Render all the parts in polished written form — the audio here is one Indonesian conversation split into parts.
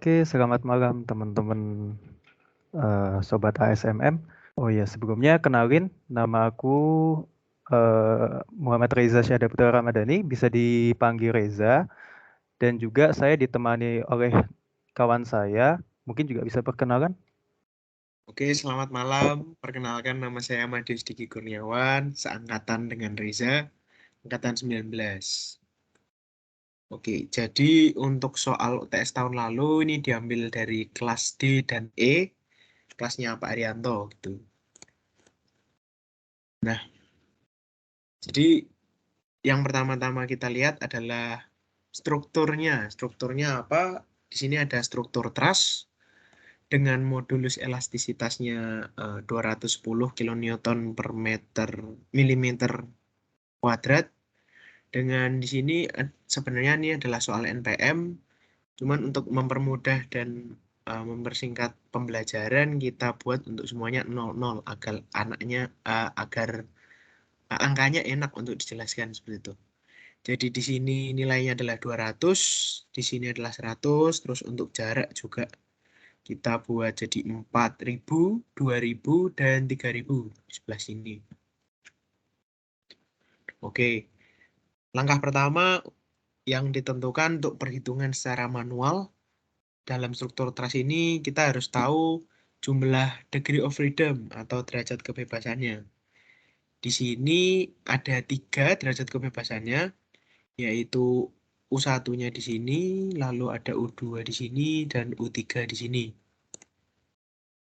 Oke, selamat malam teman-teman Sobat ASMM. Oh iya, sebelumnya kenalin, nama aku Muhammad Reza Syahdaputra Ramadhani, bisa dipanggil Reza, dan juga saya ditemani oleh kawan saya, mungkin juga bisa perkenalan. Oke, selamat malam. Perkenalkan nama saya Madius Diki Kurniawan, seangkatan dengan Reza, angkatan 19. Oke, jadi untuk soal UTS tahun lalu ini diambil dari kelas D dan E, kelasnya Pak Arianto gitu. Nah, jadi yang pertama-tama kita lihat adalah strukturnya. Strukturnya apa? Di sini ada struktur truss dengan modulus elastisitasnya 210 kN per milimeter kuadrat. Dengan di sini sebenarnya ini adalah soal NPM, cuman untuk mempermudah dan mempersingkat pembelajaran kita buat untuk semuanya 00 agar angkanya enak untuk dijelaskan seperti itu. Jadi di sini nilainya adalah 200, di sini adalah 100, terus untuk jarak juga kita buat jadi 4.000, 2.000, dan 3.000 di sebelah sini. Oke, langkah pertama yang ditentukan untuk perhitungan secara manual dalam struktur truss ini kita harus tahu jumlah degree of freedom atau derajat kebebasannya. Di sini ada 3 derajat kebebasannya, yaitu U1-nya di sini, lalu ada U2 di sini, dan U3 di sini.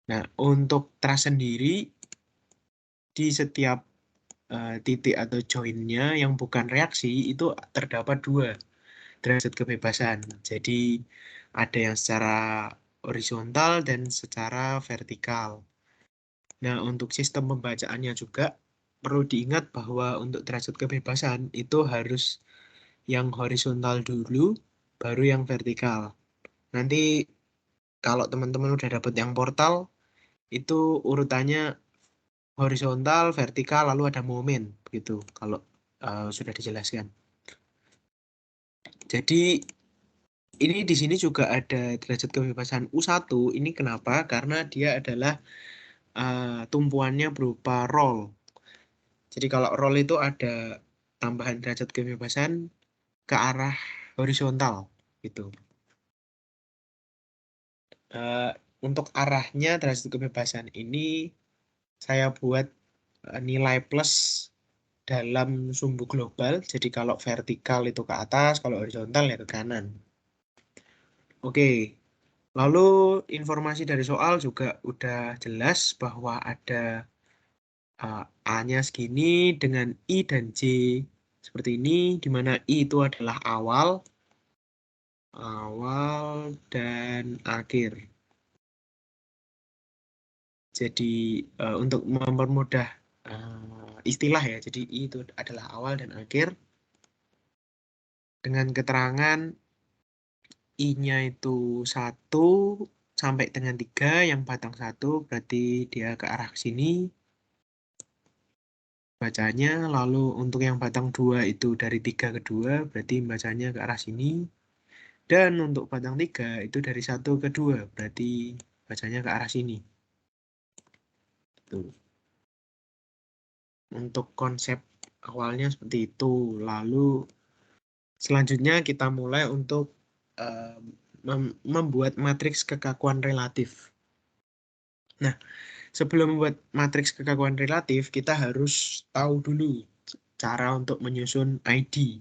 Nah, untuk truss sendiri, di setiap titik atau joinnya yang bukan reaksi itu terdapat 2 derajat kebebasan. Jadi ada yang secara horizontal dan secara vertikal. Nah, untuk sistem pembacaannya juga perlu diingat bahwa untuk derajat kebebasan itu harus yang horizontal dulu, baru yang vertikal. Nanti kalau teman-teman udah dapat yang portal, itu urutannya horizontal, vertikal, lalu ada momen gitu. Kalau sudah dijelaskan. Jadi ini di sini juga ada derajat kebebasan U1. Ini kenapa? Karena dia adalah tumpuannya berupa roll. Jadi kalau roll itu ada tambahan derajat kebebasan ke arah horizontal gitu. Untuk arahnya derajat kebebasan ini saya buat nilai plus dalam sumbu global. Jadi kalau vertikal itu ke atas, kalau horizontal ya ke kanan. Oke. Lalu informasi dari soal juga udah jelas bahwa ada A-nya segini dengan I dan J seperti ini, di mana I itu adalah awal dan akhir. Jadi untuk mempermudah istilah ya, jadi I itu adalah awal dan akhir. Dengan keterangan I-nya itu 1 sampai dengan 3, yang batang 1 berarti dia ke arah sini bacanya, lalu untuk yang batang 2 itu dari 3 ke 2 berarti bacanya ke arah sini, dan untuk batang 3 itu dari 1 ke 2 berarti bacanya ke arah sini. Tuh. Untuk konsep awalnya seperti itu. Lalu selanjutnya kita mulai untuk membuat matriks kekakuan relatif. Nah, sebelum membuat matriks kekakuan relatif, kita harus tahu dulu cara untuk menyusun ID.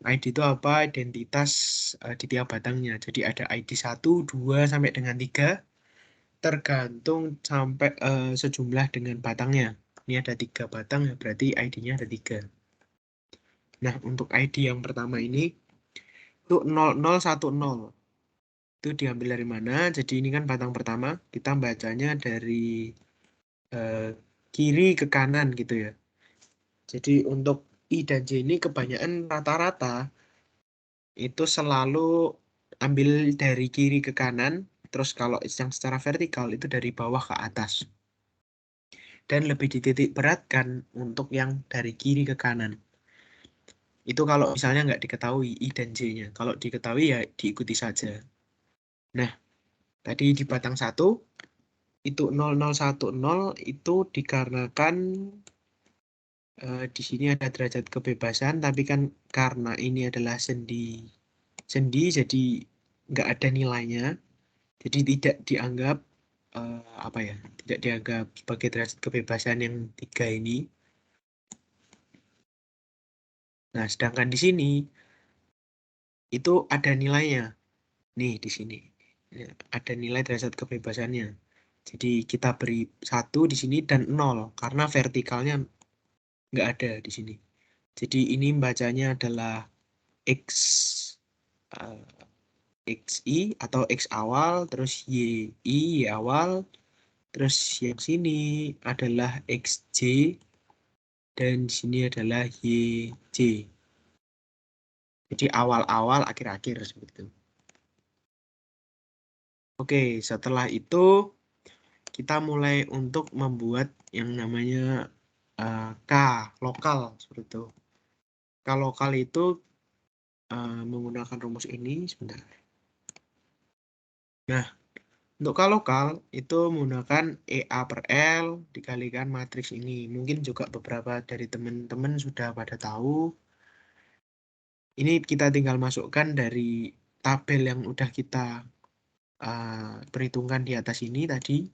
ID itu apa? Identitas di tiap batangnya. Jadi ada ID 1, 2, sampai dengan 3, tergantung sampai sejumlah dengan batangnya. Ini ada 3 batang, ya berarti ID-nya ada 3. Nah, untuk ID yang pertama ini, itu 0010. Itu diambil dari mana? Jadi ini kan batang pertama, kita bacanya dari kiri ke kanan gitu ya. Jadi untuk I dan J ini kebanyakan rata-rata itu selalu ambil dari kiri ke kanan, terus kalau yang secara vertikal itu dari bawah ke atas. Dan lebih dititik beratkan untuk yang dari kiri ke kanan. Itu kalau misalnya nggak diketahui I dan J-nya. Kalau diketahui ya diikuti saja. Nah, Tadi di batang 1 itu 0010 itu dikarenakan di sini ada derajat kebebasan, tapi kan karena ini adalah sendi jadi nggak ada nilainya, jadi tidak dianggap tidak dianggap sebagai derajat kebebasan yang 3 ini. Nah, sedangkan di sini itu ada nilainya. Nih di sini ada nilai derajat kebebasannya. Jadi kita beri 1 di sini dan 0 karena vertikalnya nggak ada di sini. Jadi ini bacanya adalah X XI atau X awal, terus Y awal, terus yang sini adalah XJ, dan di sini adalah YJ. Jadi awal-awal, akhir-akhir seperti itu. Oke, setelah itu kita mulai untuk membuat yang namanya K lokal seperti itu. K lokal itu menggunakan rumus ini sebentar. Nah, untuk K lokal itu menggunakan EA per L dikalikan matriks ini. Mungkin juga beberapa dari teman-teman sudah pada tahu. Ini kita tinggal masukkan dari tabel yang udah kita perhitungkan di atas ini tadi.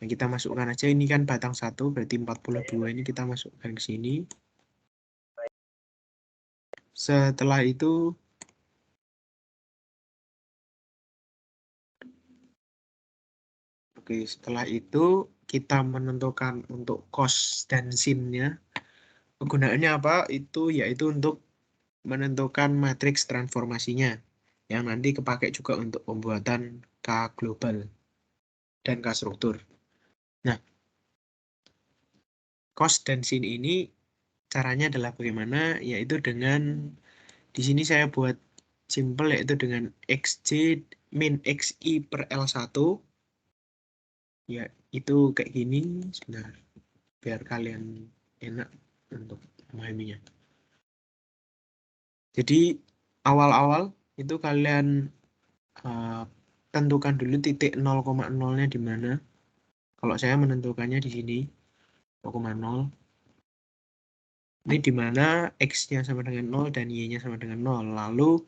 Yang kita masukkan aja, ini kan batang 1, berarti 42 ini kita masukkan ke sini. Setelah itu setelah itu kita menentukan untuk cos dan sin-nya. Kegunaannya apa? Itu yaitu untuk menentukan matriks transformasinya yang nanti kepakai juga untuk pembuatan K global dan K struktur. Nah, cos dan sin ini caranya adalah bagaimana? Yaitu dengan di sini saya buat simple, yaitu dengan XJ min XI per L1. Ya, itu kayak gini. Sebentar, biar kalian enak untuk memahaminya. Jadi awal-awal itu kalian tentukan dulu titik 0,0-nya di mana. Kalau saya menentukannya di sini 0,0. Ini di mana X-nya sama dengan 0 dan Y-nya sama dengan 0. Lalu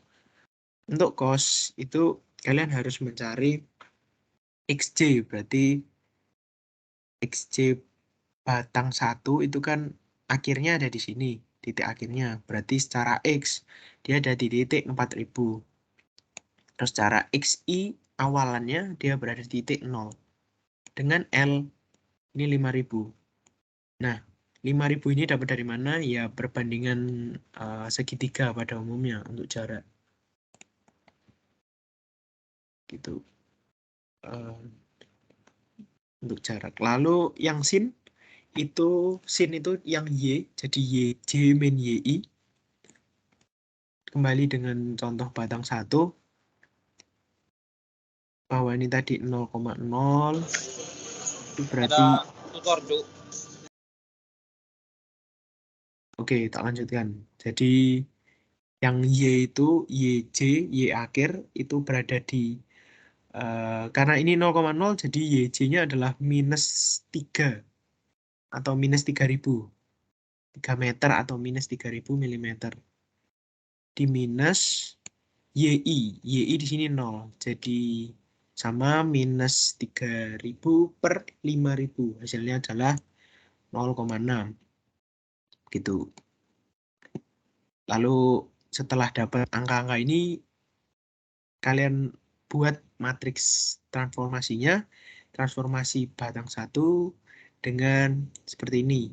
untuk cos itu kalian harus mencari XJ, berarti XJ batang 1 itu kan akhirnya ada di sini, titik akhirnya. Berarti secara X dia ada di titik 4000. Terus secara XI awalannya dia berada di titik 0. Dengan L ini 5000. Nah, 5000 ini dapat dari mana? Ya perbandingan segitiga pada umumnya untuk jarak. Gitu. Untuk jarak. Lalu yang sin itu yang Y, jadi YJ min YI. Kembali dengan contoh batang 1. Bahwa ini tadi 0,0. Itu berarti tutor, Cuk. Oke, tak lanjutkan. Jadi yang Y itu YJ, Y akhir itu berada di karena ini 0,0 jadi YJ-nya adalah minus 3 atau minus 3000. 3 meter atau minus 3000 mm. Di minus YI. YI di sini 0. Jadi sama minus 3000 per 5000. Hasilnya adalah 0,6. Gitu. Lalu setelah dapat angka-angka ini, kalian buat matriks transformasinya. Transformasi batang 1 dengan seperti ini.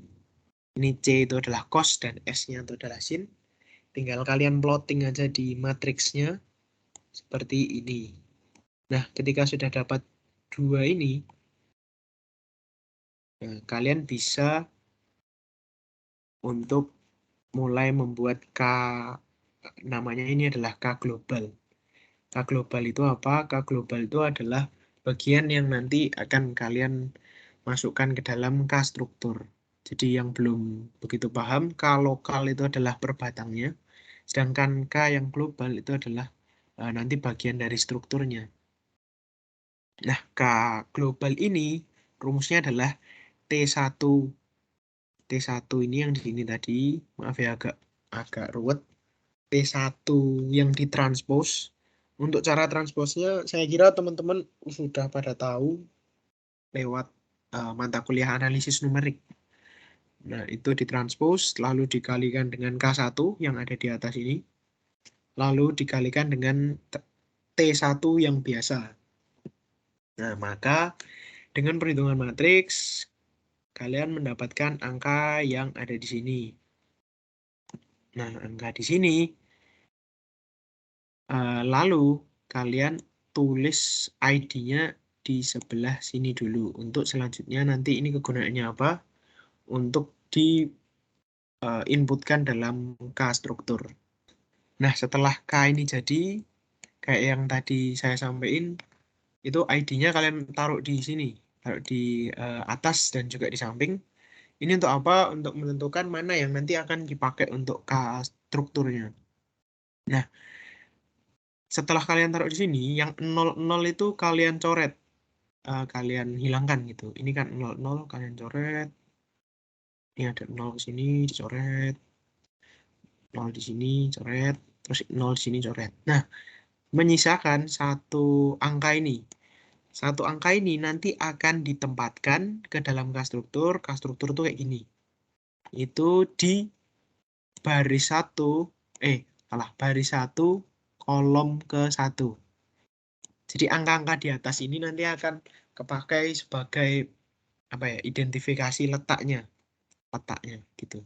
Ini C itu adalah cos dan S-nya itu adalah sin. Tinggal kalian plotting aja di matriksnya seperti ini. Nah, ketika sudah dapat 2 ini, kalian bisa untuk mulai membuat K, namanya ini adalah K global. K global itu apa? K global itu adalah bagian yang nanti akan kalian masukkan ke dalam K struktur. Jadi yang belum begitu paham, K lokal itu adalah per batangnya, sedangkan K yang global itu adalah nanti bagian dari strukturnya. Nah, K global ini rumusnya adalah T1. T1 ini yang di sini tadi, maaf ya agak ruwet. T1 yang ditranspos. Untuk cara transposnya, saya kira teman-teman sudah pada tahu lewat mata kuliah analisis numerik. Nah, itu ditranspos, lalu dikalikan dengan K1 yang ada di atas ini, lalu dikalikan dengan T1 yang biasa. Nah, maka dengan perhitungan matriks, kalian mendapatkan angka yang ada di sini. Nah, angka di sini, lalu kalian tulis ID-nya di sebelah sini dulu. Untuk selanjutnya nanti ini kegunaannya apa? Untuk di inputkan dalam K struktur. Nah, setelah K ini jadi, kayak yang tadi saya sampaikan, itu ID-nya kalian taruh di sini, taruh di atas dan juga di samping. Ini untuk apa? Untuk menentukan mana yang nanti akan dipakai untuk K strukturnya. Nah, setelah kalian taruh di sini, yang 00 itu kalian coret, kalian hilangkan gitu. Ini kan 00, kalian coret. Ini ada 0 di sini, dicoret. 0 di sini, coret. Terus 0 di sini, coret. Nah, menyisakan satu angka ini. Satu angka ini nanti akan ditempatkan ke dalam K struktur. K struktur itu kayak gini. Itu di baris 1, baris 1, kolom ke 1. Jadi angka-angka di atas ini nanti akan kepakai sebagai apa ya, identifikasi letaknya gitu.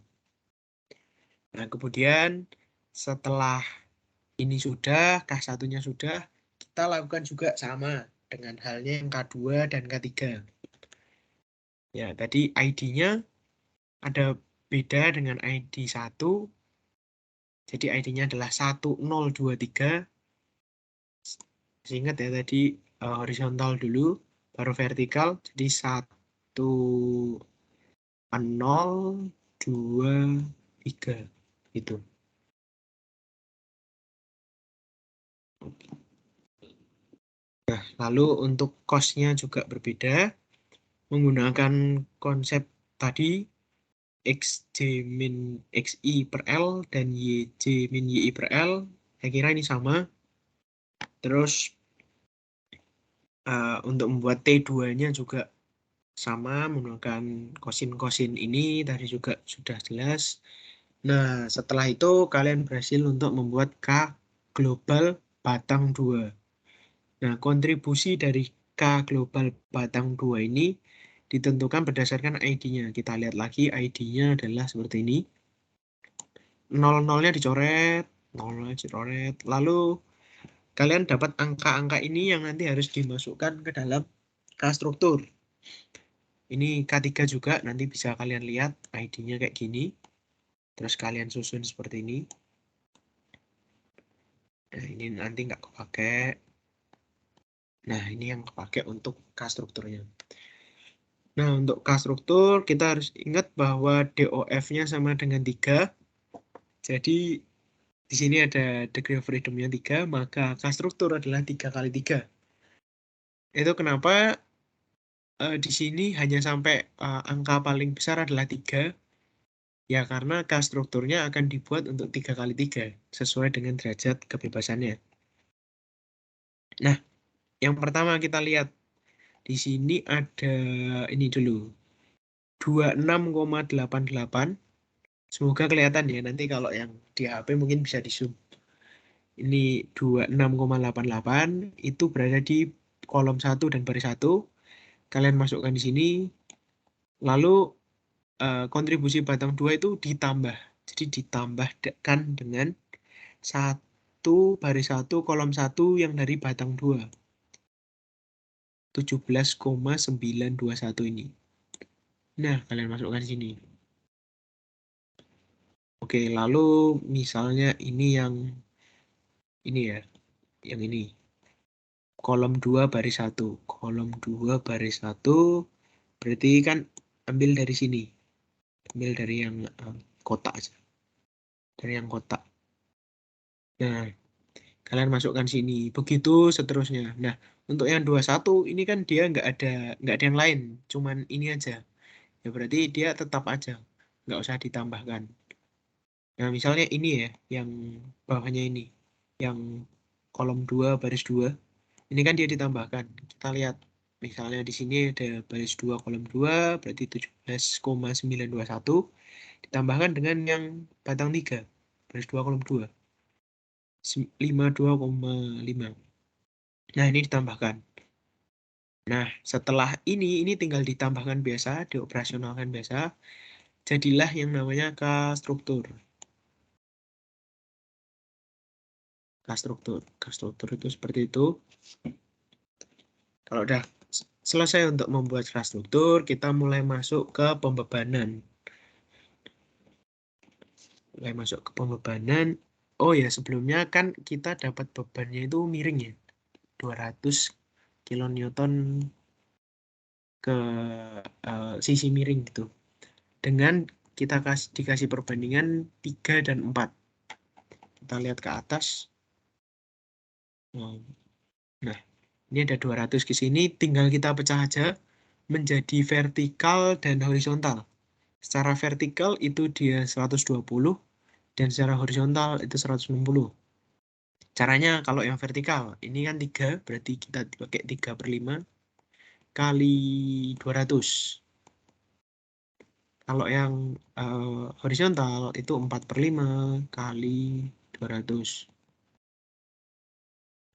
Nah, kemudian setelah ini sudah, K1-nya sudah, kita lakukan juga sama dengan halnya yang K2 dan K3. Ya, tadi ID-nya ada beda dengan ID 1. Jadi ID-nya adalah 1023. Ingat ya tadi horizontal dulu, baru vertikal. Jadi 1023 itu. Nah, lalu untuk cost-nya juga berbeda. Menggunakan konsep tadi XJ min XI per L dan YJ min YI per L. Saya kira ini sama. Terus untuk membuat T2-nya juga sama menggunakan kosin-kosin ini tadi juga sudah jelas. Nah, setelah itu kalian berhasil untuk membuat K global batang 2. Nah, kontribusi dari K global batang 2 ini ditentukan berdasarkan ID-nya. Kita lihat lagi ID-nya adalah seperti ini. 00-nya dicoret, 00-nya dicoret. Lalu kalian dapat angka-angka ini yang nanti harus dimasukkan ke dalam K struktur. Ini K3 juga, nanti bisa kalian lihat ID-nya kayak gini. Terus kalian susun seperti ini. Nah, ini nanti nggak kepake. Nah, ini yang kepake untuk K strukturnya. Nah, untuk K struktur, kita harus ingat bahwa DOF-nya sama dengan 3. Jadi, di sini ada degree of freedom-nya 3, maka K struktur adalah 3 kali 3. Itu kenapa di sini hanya sampai angka paling besar adalah 3. Ya, karena K strukturnya akan dibuat untuk 3 kali 3, sesuai dengan derajat kebebasannya. Nah, yang pertama kita lihat, di sini ada ini dulu, 26,88. Semoga kelihatan ya, nanti kalau yang di HP mungkin bisa di zoom. Ini 26,88, itu berada di kolom 1 dan baris 1. Kalian masukkan di sini, lalu kontribusi batang 2 itu ditambah. Jadi ditambahkan dengan 1 baris 1 kolom 1 yang dari batang 2. 17,921 ini. Nah, kalian masukkan di sini. Oke, lalu misalnya ini yang ini ya, yang ini. Kolom 2 baris 1. Kolom 2 baris 1 berarti kan ambil dari sini. Ambil dari yang kotak aja. Dari yang kotak. Nah, kalian masukkan sini. Begitu seterusnya. Nah, Untuk yang 21 ini kan dia nggak ada yang lain, cuman ini aja. Ya berarti dia tetap aja, nggak usah ditambahkan. Nah misalnya ini ya, yang bawahnya ini, yang kolom 2 baris 2, ini kan dia ditambahkan. Kita lihat, misalnya di sini ada baris 2 kolom 2, berarti 17,921, ditambahkan dengan yang batang 3, baris 2 kolom 2, 52,5. Nah ini ditambahkan. Nah, setelah ini tinggal ditambahkan biasa, dioperasionalkan biasa, jadilah yang namanya K-struktur. K-struktur itu seperti itu. Kalau udah selesai untuk membuat K-struktur, kita mulai masuk ke pembebanan. Oh ya, sebelumnya kan kita dapat bebannya itu miring ya. 200 kilonewton ke sisi miring gitu. Dengan kita dikasih perbandingan 3 dan 4. Kita lihat ke atas. Nah, ini ada 200 ke sini, tinggal kita pecah aja menjadi vertikal dan horizontal. Secara vertikal itu dia 120 dan secara horizontal itu 160. Caranya kalau yang vertikal, ini kan 3, berarti kita pakai 3/5 kali 200. Kalau yang horizontal itu 4/5 kali 200.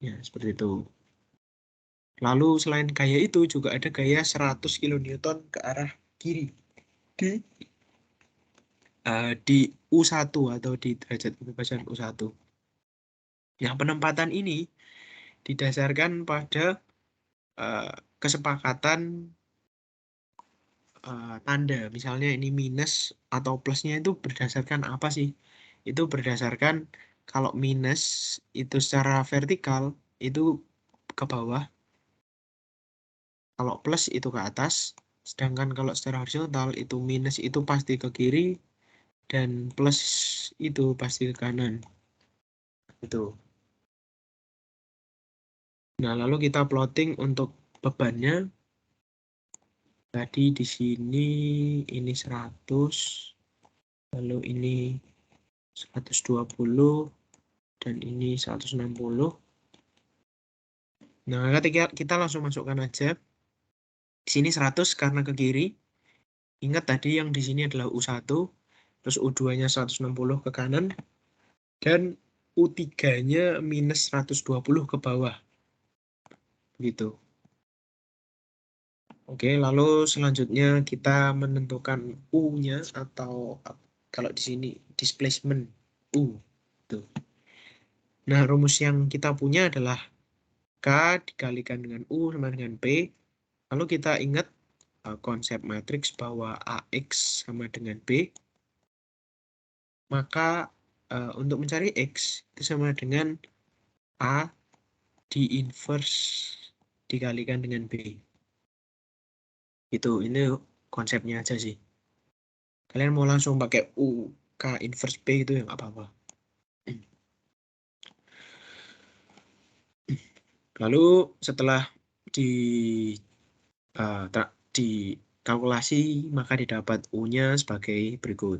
Ya, seperti itu. Lalu selain gaya itu juga ada gaya 100 kN ke arah kiri di U1 atau di derajat kebebasan U1. Yang penempatan ini didasarkan pada kesepakatan tanda. Misalnya ini minus atau plusnya itu berdasarkan apa sih? Itu berdasarkan kalau minus itu secara vertikal itu ke bawah, kalau plus itu ke atas, sedangkan kalau secara horizontal itu minus itu pasti ke kiri dan plus itu pasti ke kanan. Itu. Nah, lalu kita plotting untuk bebannya. Tadi di sini ini 100, lalu ini 120 dan ini 160. Nah, kita langsung masukkan aja. Di sini 100 karena ke kiri. Ingat tadi yang di sini adalah U1, terus U2-nya 160 ke kanan, dan U3-nya minus 120 ke bawah. Begitu. Oke, lalu selanjutnya kita menentukan U-nya atau kalau di sini displacement U. Tuh. Nah, rumus yang kita punya adalah K dikalikan dengan U sama dengan P. Lalu kita ingat konsep matriks bahwa AX sama dengan B. Maka untuk mencari X itu sama dengan A di inverse dikalikan dengan B. Ini konsepnya aja sih. Kalian mau langsung pakai U K inverse B itu yang apa-apa. Lalu setelah dikalkulasi maka didapat U-nya sebagai berikut.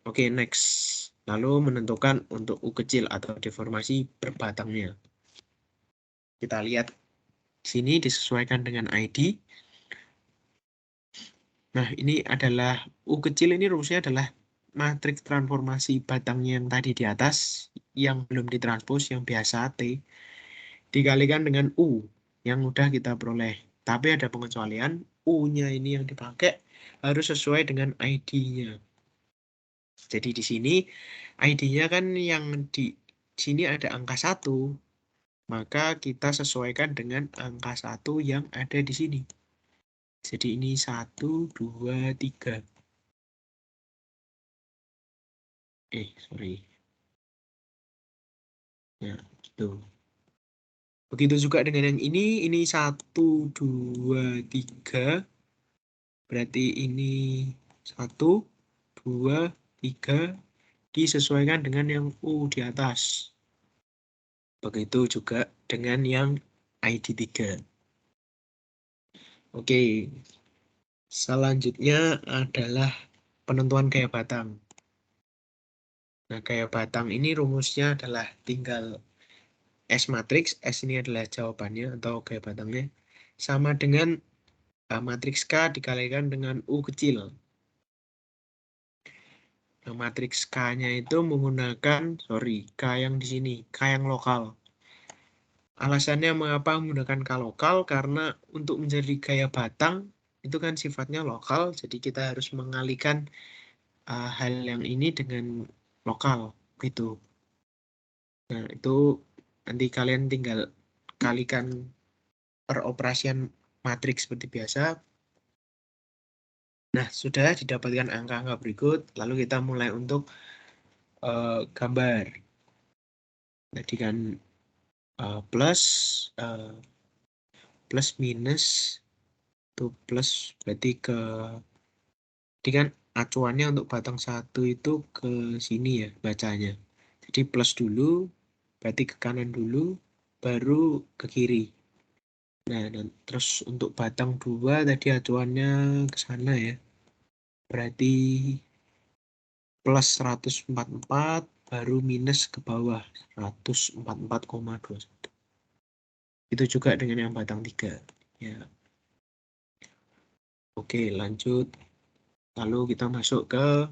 Oke, next. Lalu menentukan untuk U kecil atau deformasi berbatangnya. Kita lihat di sini disesuaikan dengan ID. Nah, ini adalah U kecil, ini rumusnya adalah matriks transformasi batangnya yang tadi di atas, yang belum ditranspos, yang biasa T, dikalikan dengan U yang udah kita peroleh. Tapi ada pengecualian, U-nya ini yang dipakai harus sesuai dengan ID-nya. Jadi di sini ID-nya kan yang di sini ada angka 1, maka kita sesuaikan dengan angka 1 yang ada di sini. Jadi ini 1, 2, 3. Sorry. Ya, gitu. Begitu juga dengan yang ini 1, 2, 3. Berarti ini 1, 2, 3 disesuaikan dengan yang U di atas. Begitu juga dengan yang ID 3. Oke, selanjutnya adalah penentuan gaya batang. Nah, gaya batang ini rumusnya adalah tinggal S matriks, S ini adalah jawabannya atau gaya batangnya, sama dengan matriks K dikalikan dengan U kecil. Nah, matriks K-nya itu menggunakan, K yang di sini, K yang lokal. Alasannya mengapa menggunakan K lokal, karena untuk menjadi gaya batang, itu kan sifatnya lokal, jadi kita harus mengalihkan hal yang ini dengan lokal, gitu. Nah, itu nanti kalian tinggal kalikan peroperasian matriks seperti biasa. Nah, sudah didapatkan angka-angka berikut, lalu kita mulai untuk gambar. Tadi kan plus minus itu plus berarti ke jadi kan acuannya untuk batang satu itu ke sini ya bacanya. Jadi plus dulu, berarti ke kanan dulu, baru ke kiri. Nah, dan terus untuk batang dua tadi acuannya ke sana ya. Berarti plus 144 baru minus ke bawah 144,21. Itu juga dengan yang batang 3 ya. Oke, lanjut. Lalu kita masuk ke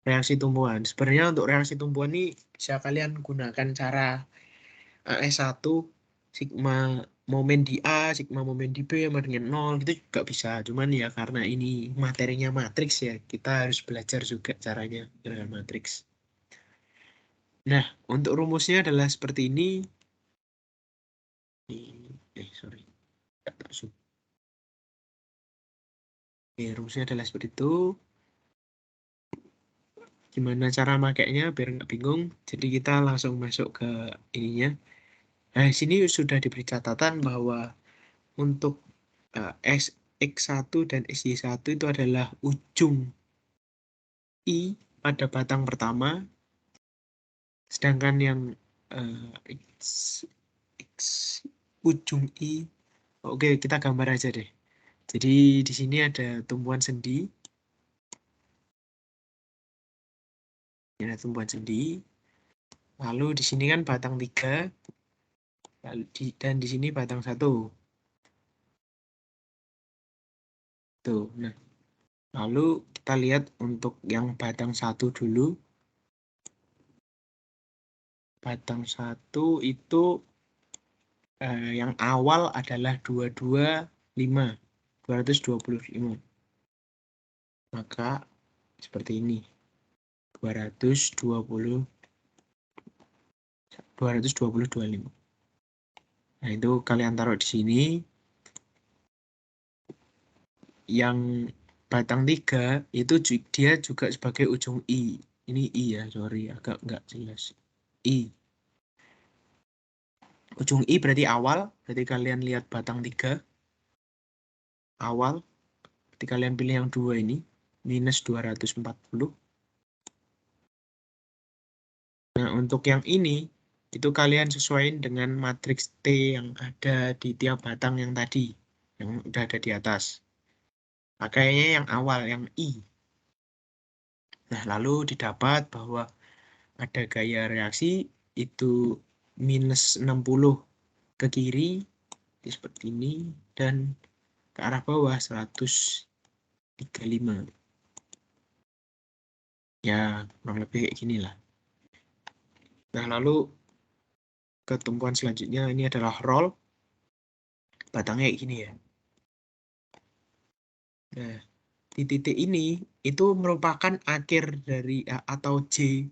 reaksi tumbuhan. Sebenarnya untuk reaksi tumbuhan ini bisa kalian gunakan cara AS1 sigma momen di A, sigma momen di B sama dengan 0 gitu juga bisa. Cuman ya karena ini materinya matriks ya, kita harus belajar juga caranya dengan matriks. Nah, untuk rumusnya adalah seperti ini. Sorry. Rumusnya adalah seperti itu. Gimana cara makainya biar nggak bingung. Jadi kita langsung masuk ke ininya. Nah, sini sudah diberi catatan bahwa untuk X1 dan SY1 itu adalah ujung I pada batang pertama. Sedangkan yang X ujung I, oke kita gambar aja deh. Jadi di sini ada tumbuhan sendi. Ini ada tumbuhan sendi. Lalu di sini kan batang 3. Dan di sini batang 1. Tuh, nah. Lalu kita lihat untuk yang batang 1 dulu. Batang 1 itu yang awal adalah 225. Maka seperti ini. 225. Nah, itu kalian taruh di sini. Yang batang 3 itu dia juga sebagai ujung I. Ini I ya, sorry agak nggak jelas. I. Ujung I berarti awal, berarti kalian lihat batang 3. Awal, berarti kalian pilih yang 2 ini, minus 240. Nah, untuk yang ini, itu kalian sesuaikan dengan matriks T yang ada di tiap batang yang tadi, yang udah ada di atas. Pakainya yang awal, yang I. Nah, lalu didapat bahwa ada gaya reaksi, itu minus 60 ke kiri, seperti ini, dan ke arah bawah 135. Ya, kurang lebih kayak gini lah. Nah, lalu ke tumpuan selanjutnya, ini adalah roll. Batangnya kayak gini ya. Nah, di titik ini itu merupakan akhir dari atau J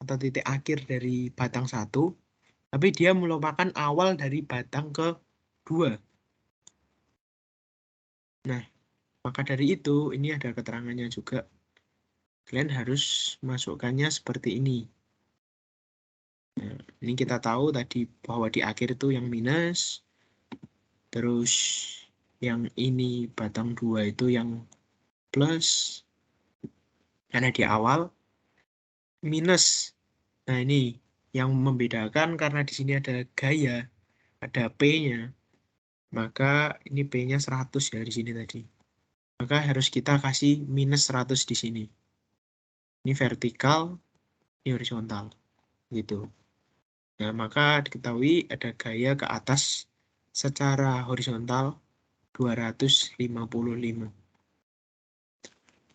atau titik akhir dari batang 1, tapi dia merupakan awal dari batang ke-2. Nah, maka dari itu ini ada keterangannya juga. Kalian harus masukkannya seperti ini. Nah, ini kita tahu tadi bahwa di akhir itu yang minus, terus yang ini batang 2 itu yang plus, karena di awal minus. Nah, ini yang membedakan karena di sini ada gaya, ada P-nya. maka ini B-nya 100 ya di sini tadi. Maka harus kita kasih minus 100 di sini. Ini vertikal, ini horizontal. Gitu. Nah, maka diketahui ada gaya ke atas secara horizontal 255.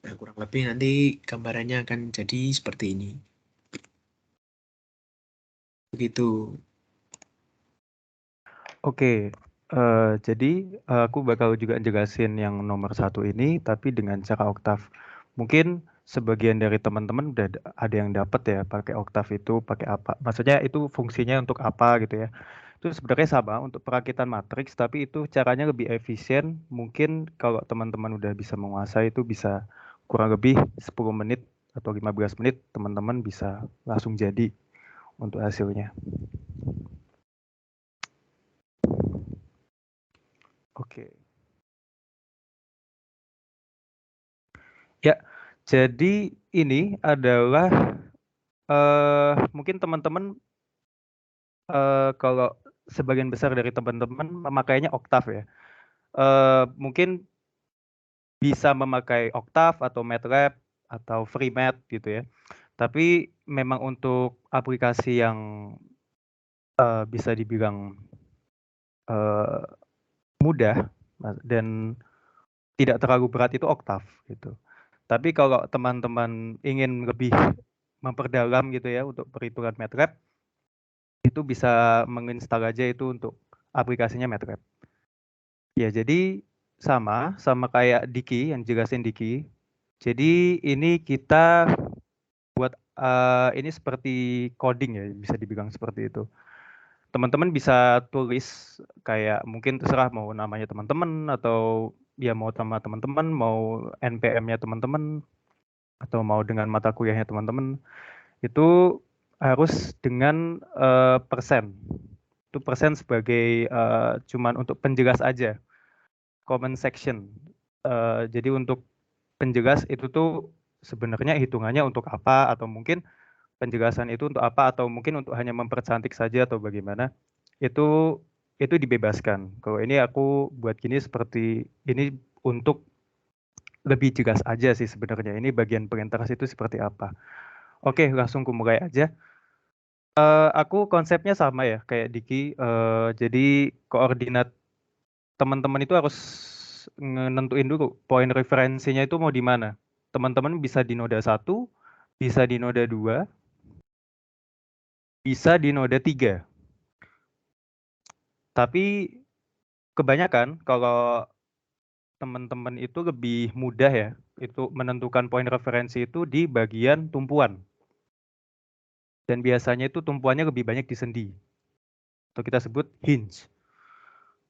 Nah, kurang lebih nanti gambarannya akan jadi seperti ini. Begitu. Oke, jadi aku bakal juga jelasin yang nomor 1 ini, tapi dengan cara oktav. Mungkin sebagian dari teman-teman udah ada yang dapat ya pakai oktav itu pakai apa? Maksudnya itu fungsinya untuk apa gitu ya? Itu sebenarnya sama untuk perakitan matriks, tapi itu caranya lebih efisien. Mungkin kalau teman-teman udah bisa menguasai itu bisa kurang lebih 10 menit atau 15 menit teman-teman bisa langsung jadi untuk hasilnya. Oke. Ya, jadi ini adalah mungkin teman-teman kalau sebagian besar dari teman-teman memakainya oktav ya. Mungkin bisa memakai oktav atau MATLAB atau FreeMath gitu ya. Tapi memang untuk aplikasi yang bisa dibilang mudah dan tidak terlalu berat itu oktav gitu. Tapi kalau teman-teman ingin lebih memperdalam gitu ya untuk perhitungan MATLAB, itu bisa menginstal aja itu untuk aplikasinya MATLAB. Ya, jadi sama kayak Diki yang jelasin Diki. Jadi ini kita buat ini seperti coding ya, bisa dibilang seperti itu. Teman-teman bisa tulis kayak mungkin terserah mau namanya teman-teman atau ya mau sama teman-teman, mau NPM-nya teman-teman atau mau dengan mata kuliahnya teman-teman. Itu harus dengan persen. Itu persen sebagai cuman untuk penjelas aja, comment section. Jadi untuk penjelas itu tuh sebenarnya hitungannya untuk apa atau mungkin penjelasan itu untuk apa atau mungkin untuk hanya mempercantik saja atau bagaimana. Itu dibebaskan. Kalau ini aku buat gini seperti ini untuk lebih jelas aja sih sebenarnya. Ini bagian perinteraksi itu seperti apa. Oke, langsung ku mulai aja. Aku konsepnya sama ya kayak Diki. Jadi koordinat teman-teman itu harus nentuin dulu poin referensinya itu mau di mana. Teman-teman bisa di noda 1, bisa di noda 2, bisa di noda 3. Tapi kebanyakan kalau teman-teman itu lebih mudah ya, itu menentukan poin referensi itu di bagian tumpuan. Dan biasanya itu tumpuannya lebih banyak di sendi. Atau kita sebut hinge.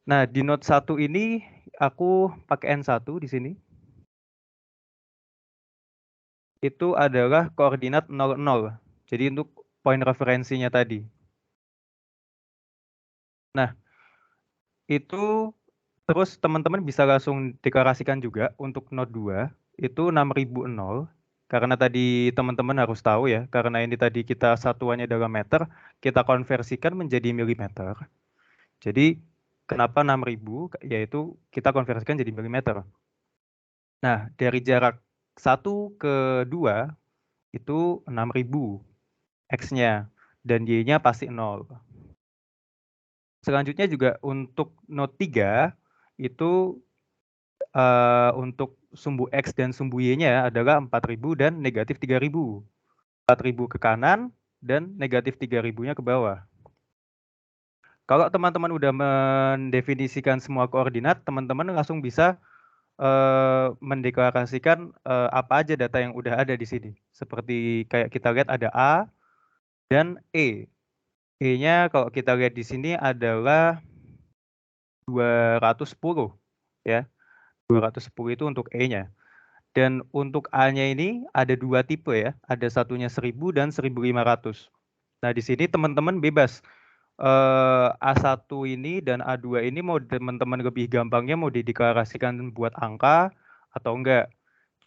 Nah, di node 1 ini aku pakai N1 di sini. Itu adalah koordinat 0, 0. Jadi untuk poin referensinya tadi. Nah, itu terus teman-teman bisa langsung deklarasikan juga untuk node 2 itu 6000 karena tadi teman-teman harus tahu ya, karena ini tadi kita satuannya dalam meter, kita konversikan menjadi milimeter. Jadi kenapa 6000? Yaitu kita konversikan jadi milimeter. Nah, dari jarak 1 ke 2 itu 6000 X-nya dan Y-nya pasti 0. Selanjutnya juga untuk node 3 itu untuk sumbu X dan sumbu Y-nya adalah 4000 dan negatif 3000. 4000 ke kanan dan negatif 3000-nya ke bawah. Kalau teman-teman udah mendefinisikan semua koordinat, teman-teman langsung bisa mendeklarasikan apa aja data yang udah ada di sini. Seperti kayak kita lihat ada A dan E. E-nya kalau kita lihat di sini adalah 210 ya. 210 itu untuk E-nya. Dan untuk A-nya ini ada 2 tipe ya, ada satunya 1000 dan 1500. Nah, di sini teman-teman bebas. A1 ini dan A2 ini mau teman-teman lebih gampangnya mau dideklarasikan buat angka atau enggak.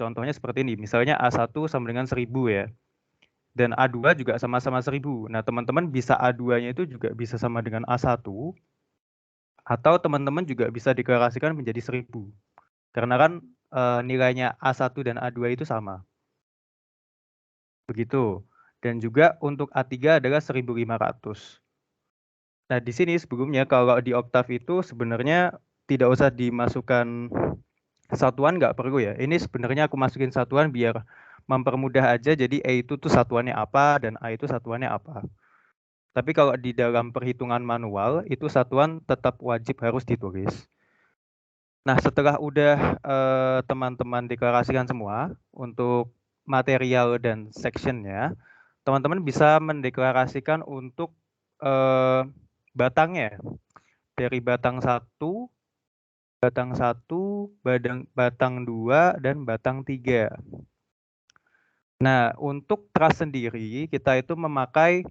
Contohnya seperti ini, misalnya A1 sama dengan 1000 ya. Dan A2 juga sama-sama 1000. Nah, teman-teman bisa A2-nya itu juga bisa sama dengan A1 Atau teman-teman juga bisa deklarasikan menjadi 1000. Karena kan nilainya A1 dan A2 itu sama. Begitu. Dan juga untuk A3 adalah 1500. Nah, di sini sebelumnya kalau di Octave itu sebenarnya tidak usah dimasukkan satuan, nggak perlu ya. Ini sebenarnya aku masukin satuan biar mempermudah aja. Jadi E itu tuh satuannya apa dan A itu satuannya apa. Tapi kalau di dalam perhitungan manual itu satuan tetap wajib harus ditulis. Nah, setelah udah teman-teman deklarasikan semua untuk material dan sectionnya, teman-teman bisa mendeklarasikan untuk batangnya. Dari batang 1, batang 2, dan batang 3. Nah, untuk truss sendiri kita itu memakai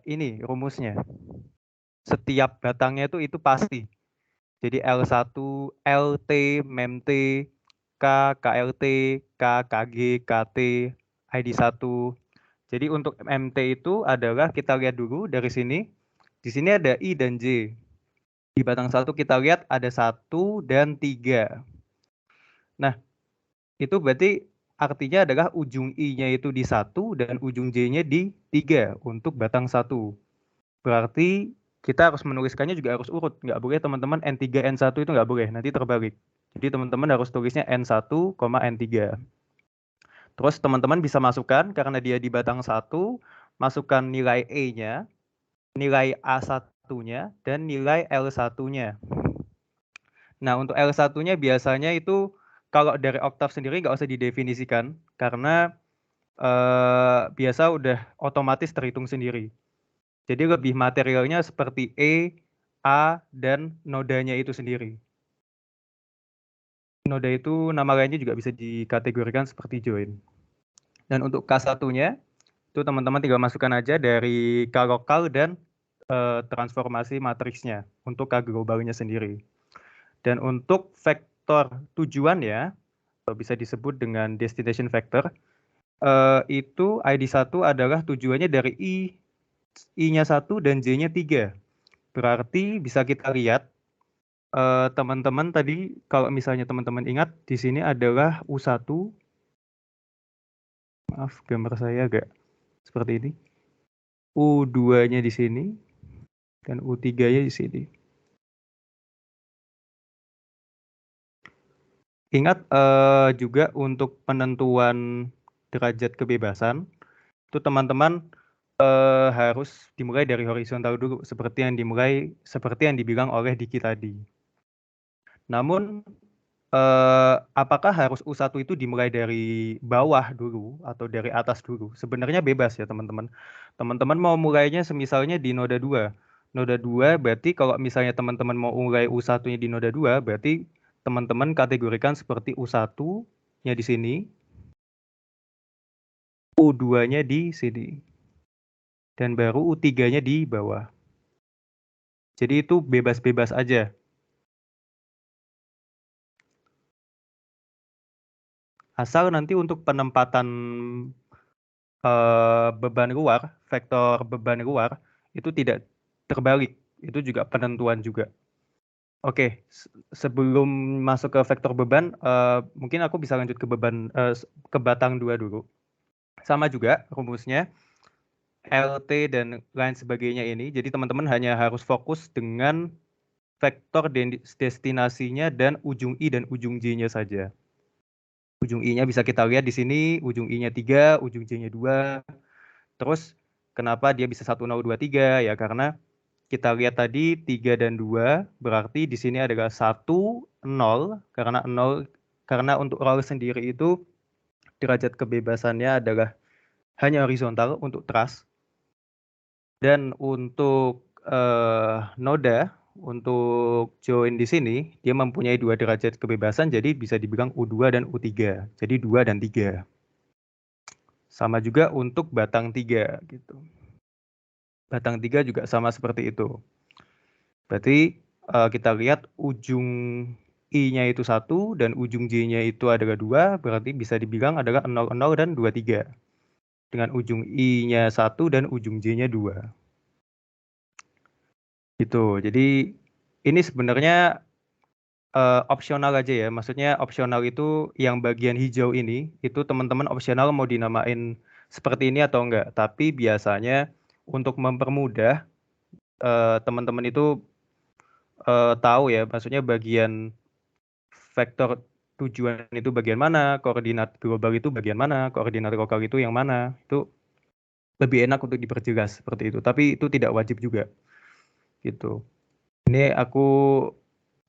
ini rumusnya. Setiap batangnya itu pasti. Jadi L1, LT, MEMT, K, KLT, K, KG, KT, ID1. Jadi untuk MT itu adalah kita lihat dulu dari sini. Di sini ada I dan J. Di batang 1 kita lihat ada 1 dan 3. Nah, itu berarti artinya adalah ujung I-nya itu di 1 dan ujung J-nya di 3 untuk batang 1. Berarti kita harus menuliskannya juga harus urut. Nggak boleh teman-teman N3, N1 itu nggak boleh. Nanti terbalik. Jadi teman-teman harus tulisnya N1, N3. Terus teman-teman bisa masukkan, karena dia di batang 1, masukkan nilai E-nya, nilai A1-nya, dan nilai L1-nya. Nah, untuk L1-nya biasanya itu kalau dari Octave sendiri nggak usah didefinisikan, karena biasa udah otomatis terhitung sendiri. Jadi lebih materialnya seperti E, A, dan nodanya itu sendiri. Noda itu nama lainnya juga bisa dikategorikan seperti join. Dan untuk K1-nya, itu teman-teman tinggal masukkan aja dari K lokal dan transformasi matriksnya untuk K globalnya sendiri. Dan untuk vektor tujuan ya, bisa disebut dengan destination vector, itu ID1 adalah tujuannya dari I-nya 1 dan J-nya 3. Berarti bisa kita lihat, teman-teman tadi, kalau misalnya teman-teman ingat, di sini adalah U1. Maaf, gambar saya agak seperti ini. U2-nya di sini, dan U3-nya di sini. Ingat juga untuk penentuan derajat kebebasan, itu teman-teman harus dimulai dari horizontal dulu, seperti yang dibilang oleh Diki tadi. Namun, apakah harus U1 itu dimulai dari bawah dulu atau dari atas dulu? Sebenarnya bebas ya teman-teman. Teman-teman mau mulainya semisalnya di noda 2. Noda 2 berarti kalau misalnya teman-teman mau mulai U1-nya di noda 2, berarti teman-teman kategorikan seperti U1-nya di sini, U2-nya di sini, dan baru U3-nya di bawah. Jadi itu bebas-bebas aja. Asal nanti untuk penempatan beban luar, vektor beban luar, itu tidak terbalik. Itu juga penentuan juga. Oke, sebelum masuk ke vektor beban, mungkin aku bisa lanjut ke ke batang 2 dulu. Sama juga rumusnya, LT dan lain sebagainya ini. Jadi teman-teman hanya harus fokus dengan vektor destinasinya dan ujung I dan ujung J-nya saja. Ujung I-nya bisa kita lihat di sini, ujung I-nya 3, ujung J-nya 2. Terus kenapa dia bisa 1, 0, 2, 3? Ya karena kita lihat tadi 3 dan 2, berarti di sini adalah 1, 0, karena untuk roll sendiri itu derajat kebebasannya adalah hanya horizontal untuk truss. Dan untuk noda, untuk join di sini, dia mempunyai 2 derajat kebebasan, jadi bisa dibilang U2 dan U3. Jadi 2 dan 3. Sama juga untuk batang 3 gitu. Batang 3 juga sama seperti itu. Berarti kita lihat ujung I-nya itu 1 dan ujung J-nya itu adalah 2, berarti bisa dibilang adalah 0, 0 dan 2, 3. Dengan ujung I-nya 1 dan ujung J-nya 2. Gitu. Jadi ini sebenarnya opsional aja ya. Maksudnya opsional itu yang bagian hijau ini, itu teman-teman opsional mau dinamain seperti ini atau enggak. Tapi biasanya untuk mempermudah teman-teman itu tahu ya, maksudnya bagian vektor tujuan itu bagian mana, koordinat global itu bagian mana, koordinat lokal itu yang mana. Itu lebih enak untuk diperjelas seperti itu. Tapi itu tidak wajib juga. Gitu. Ini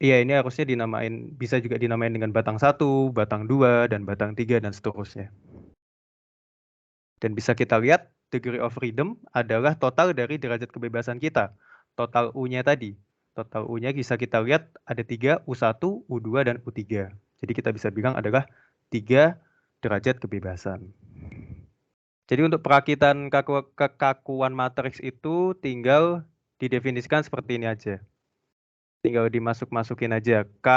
ini harusnya bisa juga dinamain dengan batang 1, batang 2, dan batang 3, dan seterusnya. Dan bisa kita lihat, degree of freedom adalah total dari derajat kebebasan kita. Total U-nya tadi. Total U-nya bisa kita lihat ada 3, U1, U2, dan U3. Jadi kita bisa bilang adalah 3 derajat kebebasan. Jadi untuk perakitan kekakuan matriks itu tinggal didefinisikan seperti ini aja. Tinggal dimasuk-masukin aja. K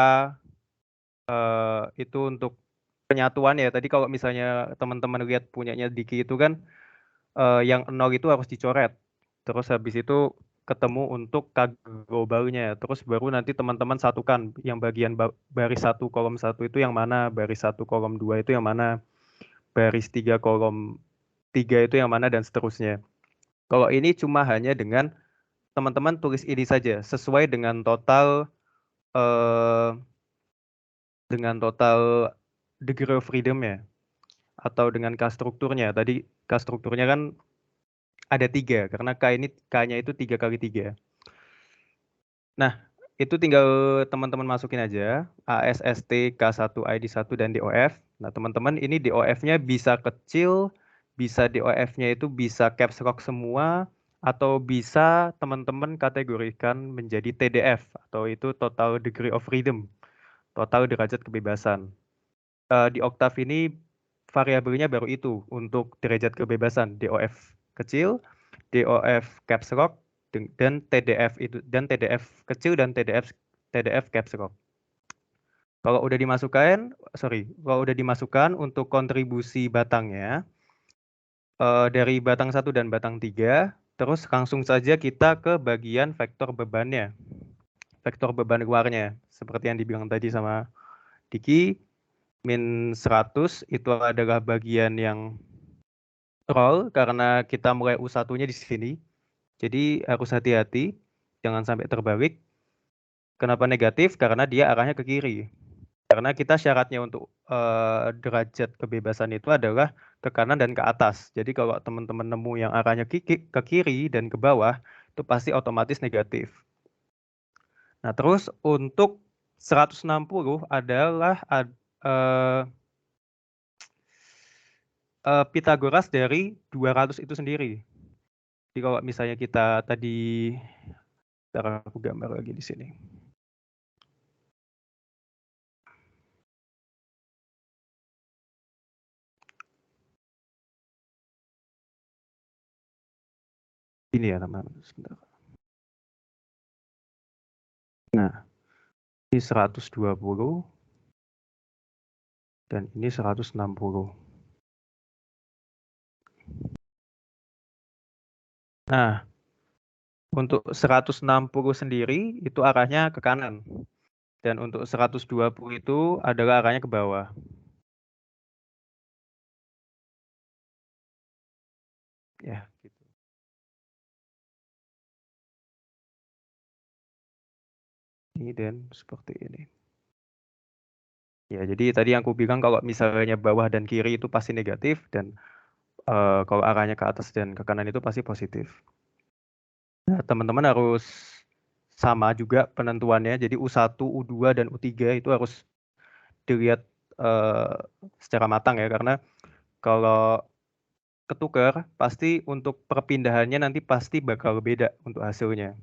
itu untuk penyatuan ya. Tadi kalau misalnya teman-teman lihat punyanya Diki itu kan yang 0 itu harus dicoret. Terus habis itu ketemu untuk K globalnya. Terus baru nanti teman-teman satukan yang bagian baris 1 kolom 1 itu yang mana, baris 1 kolom 2 itu yang mana, baris 3 kolom 3 itu yang mana, dan seterusnya. Kalau ini cuma hanya dengan teman-teman tulis ini saja sesuai dengan total degree of freedom-nya atau dengan K-strukturnya. Tadi K-strukturnya kan ada 3 karena K-nya itu 3 kali 3. Nah, itu tinggal teman-teman masukin aja ASST, K1, ID1, dan DOF. Nah, teman-teman ini DOF-nya bisa kecil, bisa DOF-nya itu bisa caps lock semua, atau bisa teman-teman kategorikan menjadi TDF, atau itu total degree of freedom, total derajat kebebasan. Di Octave ini variabelnya baru itu untuk derajat kebebasan, DOF kecil, DOF caps lock, dan TDF itu, dan TDF kecil dan TDF caps lock. Kalau udah dimasukkan untuk kontribusi batangnya dari batang 1 dan batang 3, terus langsung saja kita ke bagian vektor bebannya. Vektor beban luarnya seperti yang dibilang tadi sama Diki, min 100 itu adalah bagian yang roll karena kita mulai U1-nya di sini. Jadi harus hati-hati, jangan sampai terbalik. Kenapa negatif? Karena dia arahnya ke kiri. Karena kita syaratnya untuk derajat kebebasan itu adalah ke kanan dan ke atas. Jadi kalau teman-teman nemu yang arahnya ke kiri dan ke bawah, itu pasti otomatis negatif. Nah, terus untuk 160 adalah Pitagoras dari 200 itu sendiri. Jadi kalau misalnya kita tadi, ntar aku gambar lagi di sini. Ini ya teman-teman, sebentar. Nah, ini 120 dan ini 160. Nah, untuk 160 sendiri itu arahnya ke kanan. Dan untuk 120 itu adalah arahnya ke bawah. Ya, gitu. Ini dan seperti ini. Ya, jadi tadi yang aku bilang kalau misalnya bawah dan kiri itu pasti negatif, dan kalau arahnya ke atas dan ke kanan itu pasti positif. Nah, teman-teman harus sama juga penentuannya. Jadi U1, U2, dan U3 itu harus dilihat secara matang ya. Karena kalau ketukar, pasti untuk perpindahannya nanti pasti bakal beda untuk hasilnya.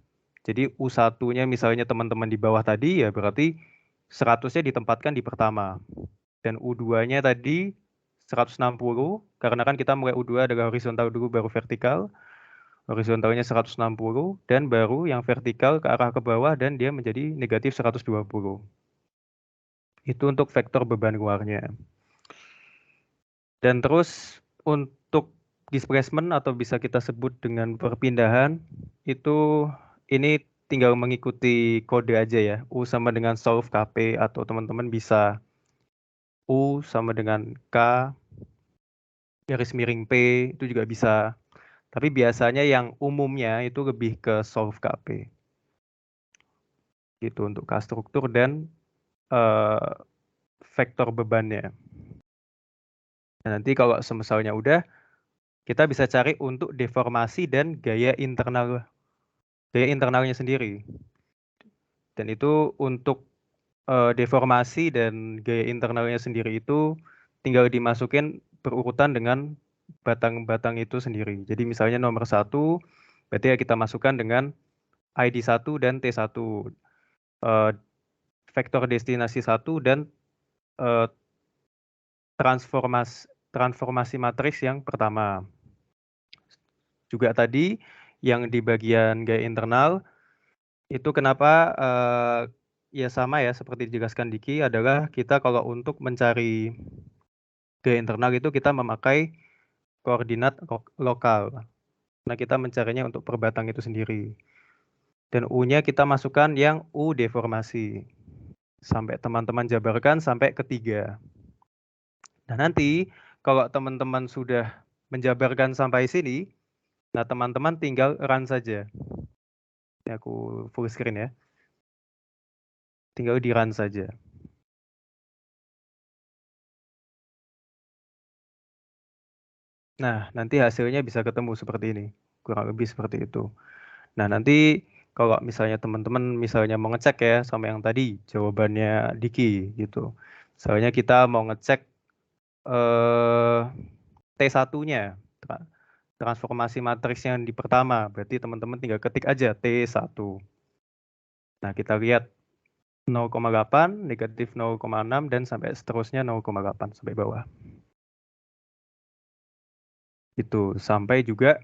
Jadi U1-nya misalnya teman-teman di bawah tadi, ya berarti 100-nya ditempatkan di pertama. Dan U2-nya tadi 160, karena kan kita mulai U2 adalah horizontal dulu baru vertikal. Horizontalnya 160, dan baru yang vertikal ke arah ke bawah dan dia menjadi negatif 120. Itu untuk vektor beban luarnya. Dan terus untuk displacement atau bisa kita sebut dengan perpindahan, itu ini tinggal mengikuti kode aja ya. U sama dengan solve KP, atau teman-teman bisa U sama dengan K garis miring P, itu juga bisa. Tapi biasanya yang umumnya itu lebih ke solve KP. Gitu untuk K struktur dan vektor bebannya. Nah, nanti kalau misalnya udah, kita bisa cari untuk deformasi dan gaya internalnya sendiri. Dan itu untuk deformasi dan gaya internalnya sendiri itu tinggal dimasukin berurutan dengan batang-batang itu sendiri. Jadi misalnya nomor 1, berarti ya kita masukkan dengan ID1 dan T1. Vektor destinasi 1 dan transformasi matriks yang pertama. Juga tadi yang di bagian gaya internal itu kenapa ya sama ya seperti dijelaskan Diki, adalah kita kalau untuk mencari gaya internal itu kita memakai koordinat lokal. Nah, kita mencarinya untuk per batang itu sendiri. Dan U-nya kita masukkan yang U deformasi. Sampai teman-teman jabarkan sampai ketiga. Nah, nanti kalau teman-teman sudah menjabarkan sampai sini, nah teman-teman tinggal run saja. Ini aku full screen ya. Tinggal di run saja. Nah, nanti hasilnya bisa ketemu seperti ini. Kurang lebih seperti itu. Nah, nanti kalau misalnya teman-teman misalnya mau ngecek ya sama yang tadi jawabannya Diki gitu. Misalnya kita mau ngecek T1-nya, transformasi matriks yang di pertama, berarti teman-teman tinggal ketik aja T1. Nah, kita lihat 0,8, negatif 0,6, dan sampai seterusnya 0,8 sampai bawah. Itu sampai juga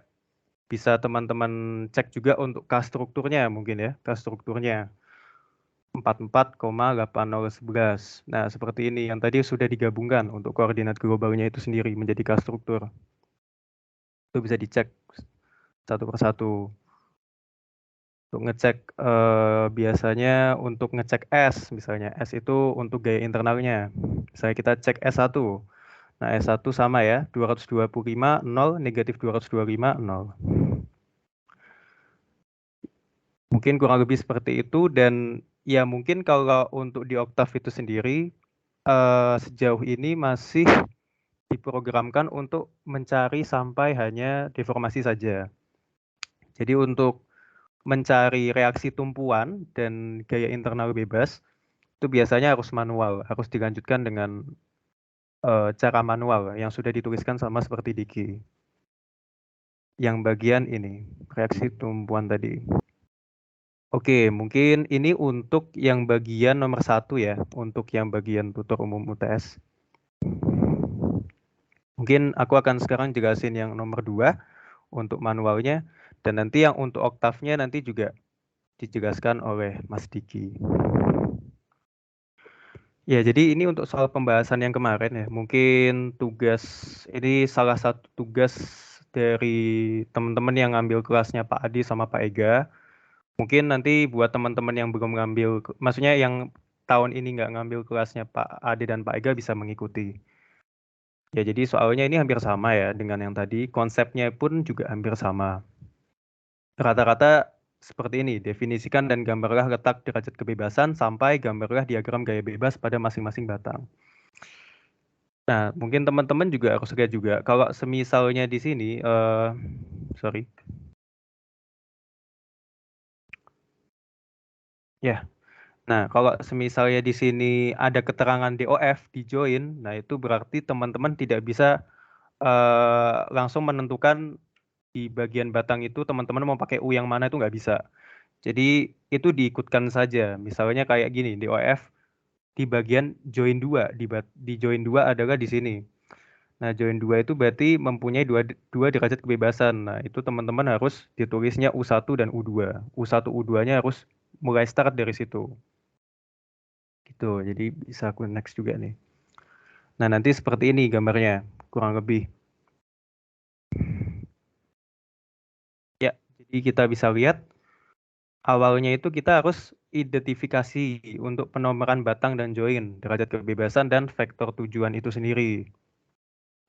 bisa teman-teman cek juga untuk K strukturnya mungkin ya, K strukturnya 44,8011. Nah, seperti ini yang tadi sudah digabungkan untuk koordinat globalnya itu sendiri menjadi K struktur. Itu bisa dicek satu persatu. Untuk ngecek biasanya untuk ngecek S, misalnya S itu untuk gaya internalnya. Misalnya kita cek S1. Nah, S1 sama ya, 225, 0, negatif 225, 0. Mungkin kurang lebih seperti itu, dan ya mungkin kalau untuk di Octave itu sendiri, sejauh ini masih diprogramkan untuk mencari sampai hanya deformasi saja. Jadi untuk mencari reaksi tumpuan dan gaya internal bebas, itu biasanya harus manual, harus dilanjutkan dengan cara manual yang sudah dituliskan sama seperti Diki. Yang bagian ini, reaksi tumpuan tadi. Oke, mungkin ini untuk yang bagian nomor 1 ya, untuk yang bagian tutor umum UTS. Mungkin aku akan sekarang jelasin yang nomor 2 untuk manualnya, dan nanti yang untuk oktavnya nanti juga dijelaskan oleh Mas Diki. Ya, jadi ini untuk soal pembahasan yang kemarin ya. Mungkin tugas ini salah satu tugas dari teman-teman yang ngambil kelasnya Pak Adi sama Pak Ega. Mungkin nanti buat teman-teman yang belum ngambil, maksudnya yang tahun ini nggak ngambil kelasnya Pak Adi dan Pak Ega bisa mengikuti. Ya, jadi soalnya ini hampir sama ya dengan yang tadi. Konsepnya pun juga hampir sama. Rata-rata seperti ini, definisikan dan gambarlah letak derajat kebebasan sampai gambarlah diagram gaya bebas pada masing-masing batang. Nah, mungkin teman-teman juga harus lihat juga, kalau semisalnya di sini, sorry. Ya, nah kalau semisalnya di sini ada keterangan DOF di join, nah itu berarti teman-teman tidak bisa langsung menentukan di bagian batang itu teman-teman mau pakai U yang mana, itu nggak bisa. Jadi itu diikutkan saja. Misalnya kayak gini, DOF di bagian join 2, di join 2 adalah di sini. Nah, join 2 itu berarti mempunyai dua derajat kebebasan. Nah, itu teman-teman harus ditulisnya U1 dan U2. U1, U2-nya harus mulai start dari situ. Gitu, jadi bisa aku next juga nih. Nah, nanti seperti ini gambarnya, kurang lebih. Ya, jadi kita bisa lihat awalnya itu kita harus identifikasi untuk penomoran batang dan join, derajat kebebasan, dan vektor tujuan itu sendiri.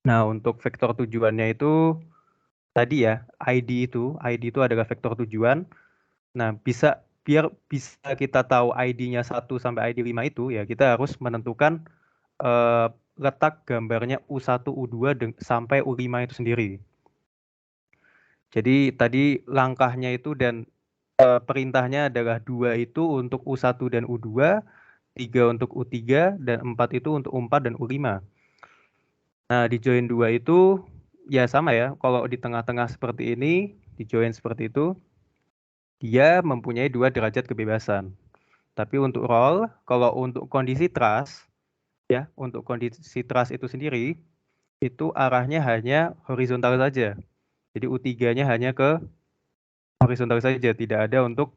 Nah, untuk vektor tujuannya itu tadi ya, ID itu adalah vektor tujuan. Nah, biar bisa kita tahu ID-nya 1 sampai ID 5 itu, ya kita harus menentukan eh, letak gambarnya U1, U2 sampai U5 itu sendiri. Jadi tadi langkahnya itu dan perintahnya adalah 2 itu untuk U1 dan U2, 3 untuk U3, dan 4 itu untuk U4 dan U5. Nah, di join 2 itu ya sama ya, kalau di tengah-tengah seperti ini, di join seperti itu, dia mempunyai 2 derajat kebebasan. Tapi untuk roll, kalau untuk kondisi truss, ya, untuk kondisi truss itu sendiri, itu arahnya hanya horizontal saja. Jadi U3-nya hanya ke horizontal saja, tidak ada untuk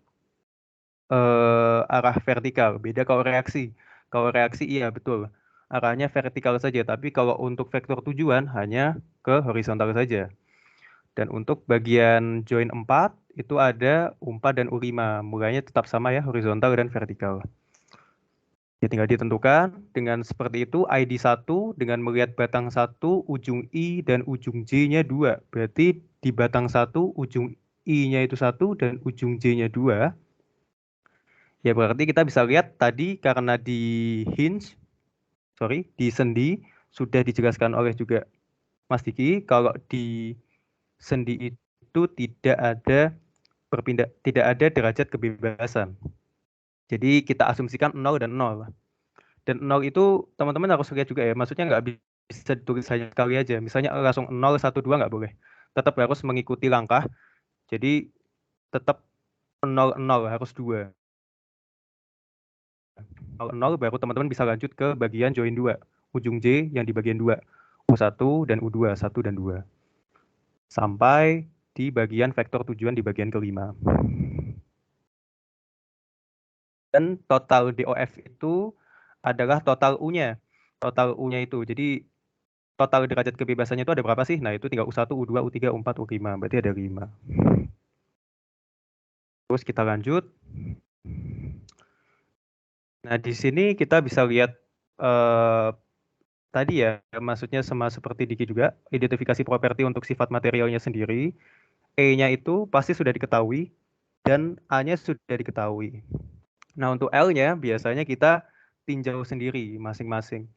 arah vertikal. Beda kalau reaksi. Kalau reaksi iya betul. Arahnya vertikal saja, tapi kalau untuk vektor tujuan hanya ke horizontal saja. Dan untuk bagian join 4 itu ada U4 dan U5. Mulanya tetap sama ya, horizontal dan vertikal. Ya tinggal ditentukan dengan seperti itu ID 1 dengan melihat batang 1, ujung I dan ujung J-nya 2. Berarti di batang 1 ujung I-nya itu 1 dan ujung J-nya 2. Ya berarti kita bisa lihat tadi karena di di sendi sudah dijelaskan oleh juga Mas Diki kalau di sendi itu tidak ada derajat kebebasan. Jadi kita asumsikan 0 dan 0. Dan 0 itu teman-teman harus lihat juga ya, maksudnya nggak bisa ditulis hanya sekali aja. Misalnya langsung 0, 1, 2 nggak boleh. Tetap harus mengikuti langkah. Jadi tetap 0, 0 harus 2. Kalau 0 baru teman-teman bisa lanjut ke bagian join 2. Ujung J yang di bagian 2. U1 dan U2, 1 dan 2. Sampai di bagian vektor tujuan di bagian kelima. Dan total DOF itu adalah total U-nya. Total U-nya itu. Jadi total derajat kebebasannya itu ada berapa sih? Nah, itu tinggal U1, U2, U3, U4, U5. Berarti ada 5. Terus kita lanjut. Nah, di sini kita bisa lihat tadi ya, maksudnya sama seperti Diki juga, identifikasi properti untuk sifat materialnya sendiri. E-nya itu pasti sudah diketahui, dan A-nya sudah diketahui. Nah, untuk L-nya biasanya kita tinjau sendiri masing-masing.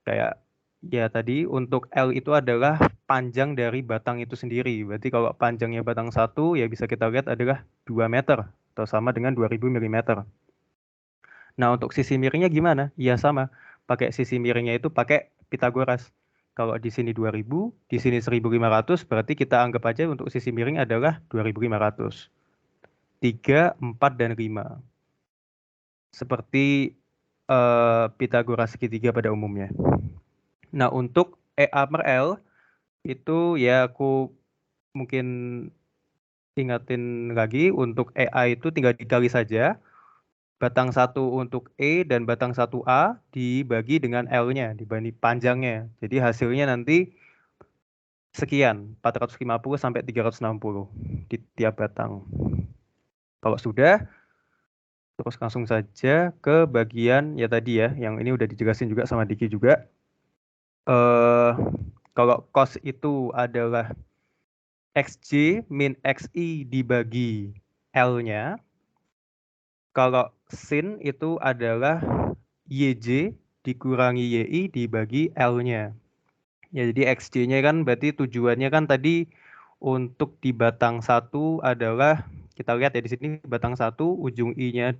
Kayak ya tadi untuk L itu adalah panjang dari batang itu sendiri. Berarti kalau panjangnya batang 1 ya bisa kita lihat adalah 2 meter atau sama dengan 2000 mm. Nah, untuk sisi miringnya gimana? Ya sama. Pakai sisi miringnya itu pakai Pitagoras. Kalau di sini 2000, di sini 1500, berarti kita anggap aja untuk sisi miring adalah 2500. 3, 4, dan 5. Seperti Pitagoras segitiga pada umumnya. Nah, untuk EA per L, itu ya aku mungkin ingatin lagi, untuk EA itu tinggal dikali saja. Batang 1 untuk E dan batang 1A dibagi dengan L-nya, dibanding panjangnya. Jadi hasilnya nanti sekian, 450 sampai 360 di tiap batang. Kalau sudah, terus langsung saja ke bagian ya tadi ya, yang ini udah dijelasin juga sama Diki juga. Kalau cos itu adalah XJ min XI dibagi L-nya. Kalau sin itu adalah YJ dikurangi YI dibagi L-nya. Ya, jadi XJ-nya kan berarti tujuannya kan tadi untuk di batang 1 adalah, kita lihat ya di sini batang 1, ujung I-nya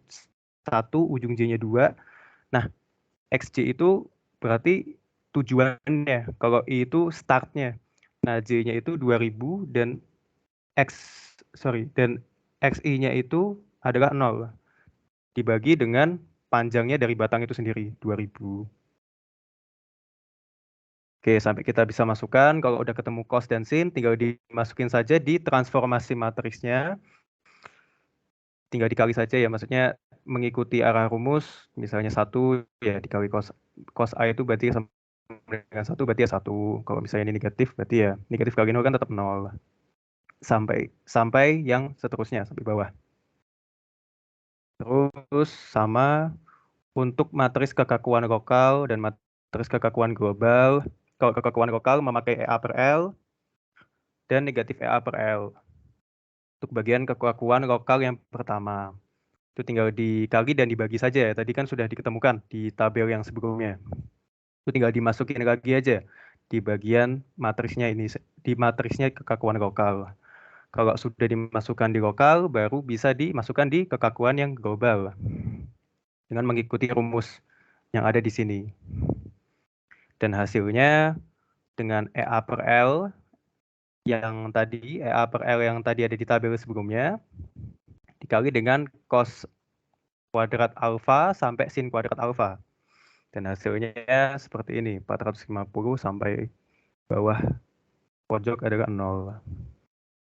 1, ujung J-nya 2. Nah, XJ itu berarti tujuannya. Kalau I itu startnya. Nah, J-nya itu 2000 dan dan XI-nya itu adalah 0. Dibagi dengan panjangnya dari batang itu sendiri, 2000. Oke, sampai kita bisa masukkan, kalau udah ketemu cos dan sin, tinggal dimasukin saja di transformasi matriksnya. Tinggal dikali saja ya, maksudnya mengikuti arah rumus, misalnya 1 ya dikali cos A itu berarti sama dengan 1 berarti ya 1. Kalau misalnya ini negatif, berarti ya negatif kali 0 kan tetap 0. Sampai yang seterusnya, sampai bawah. Terus sama untuk matris kekakuan lokal dan matris kekakuan global. Kalau kekakuan lokal memakai EA per L dan negatif EA per L. Untuk bagian kekakuan lokal yang pertama. Itu tinggal dikali dan dibagi saja ya. Tadi kan sudah diketemukan di tabel yang sebelumnya. Itu tinggal dimasukin lagi aja di bagian matrisnya ini, di matrisnya kekakuan lokal. Kalau sudah dimasukkan di lokal, baru bisa dimasukkan di kekakuan yang global dengan mengikuti rumus yang ada di sini. Dan hasilnya dengan EA per L yang tadi, EA per L yang tadi ada di tabel sebelumnya, dikali dengan cos kuadrat alfa sampai sin kuadrat alfa. Dan hasilnya seperti ini, 450 sampai bawah pojok adalah 0.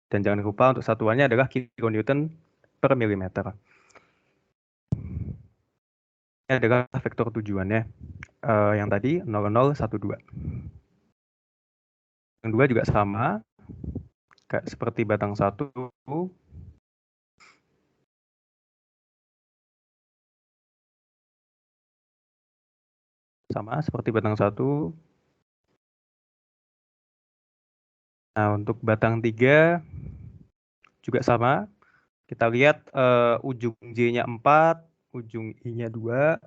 Dan jangan lupa untuk satuannya adalah kilonewton per milimeter. Ini adalah vektor tujuannya. Yang tadi 0012. Yang dua juga sama, kayak seperti batang satu. Sama seperti batang satu. Nah, untuk batang 3 juga sama. Kita lihat ujung J-nya 4, ujung I-nya 2.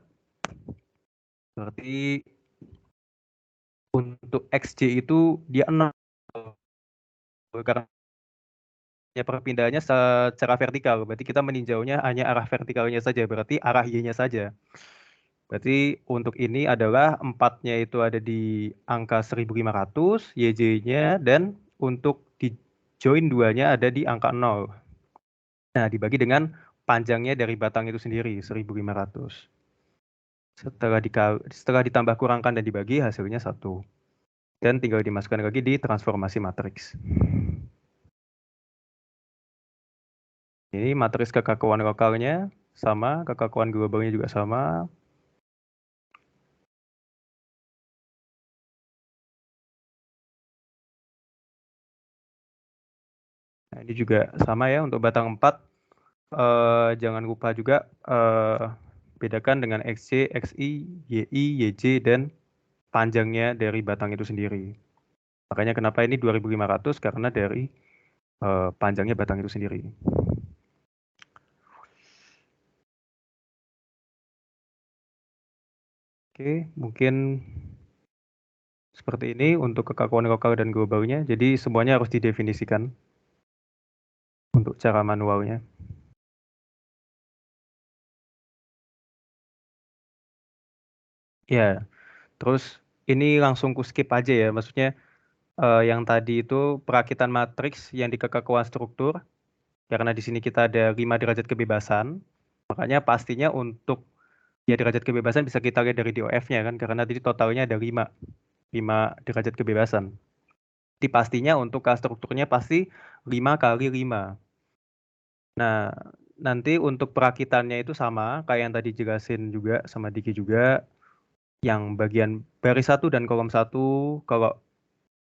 Berarti untuk XJ itu dia 0. Karena perpindahannya secara vertikal. Berarti kita meninjaunya hanya arah vertikalnya saja. Berarti arah Y-nya saja. Berarti untuk ini adalah 4-nya itu ada di angka 1500, YJ-nya, dan untuk di join 2-nya ada di angka 0. Nah, dibagi dengan panjangnya dari batang itu sendiri, 1500. Setelah ditambah kurangkan dan dibagi, hasilnya 1. Dan tinggal dimasukkan lagi di transformasi matriks. Ini matriks kekakuan lokalnya sama, kekakuan globalnya juga sama. Nah, ini juga sama ya untuk batang 4. Jangan lupa juga bedakan dengan XC, XI, YI, YJ, dan panjangnya dari batang itu sendiri. Makanya kenapa ini 2500, karena dari panjangnya batang itu sendiri. Oke, mungkin seperti ini untuk kekakuan lokal dan globalnya. Jadi semuanya harus didefinisikan untuk cara manualnya. Ya, terus ini langsung ku skip aja ya. Maksudnya yang tadi itu perakitan matriks yang di kekakuan struktur. Karena di sini kita ada 5 derajat kebebasan. Makanya pastinya untuk ya derajat kebebasan bisa kita lihat dari DOF-nya kan. Karena tadi totalnya ada 5 derajat kebebasan. Jadi pastinya untuk K strukturnya pasti 5 kali 5. Nah, nanti untuk perakitannya itu sama, kayak yang tadi jelasin juga sama Diki juga. Yang bagian baris 1 dan kolom 1, kalau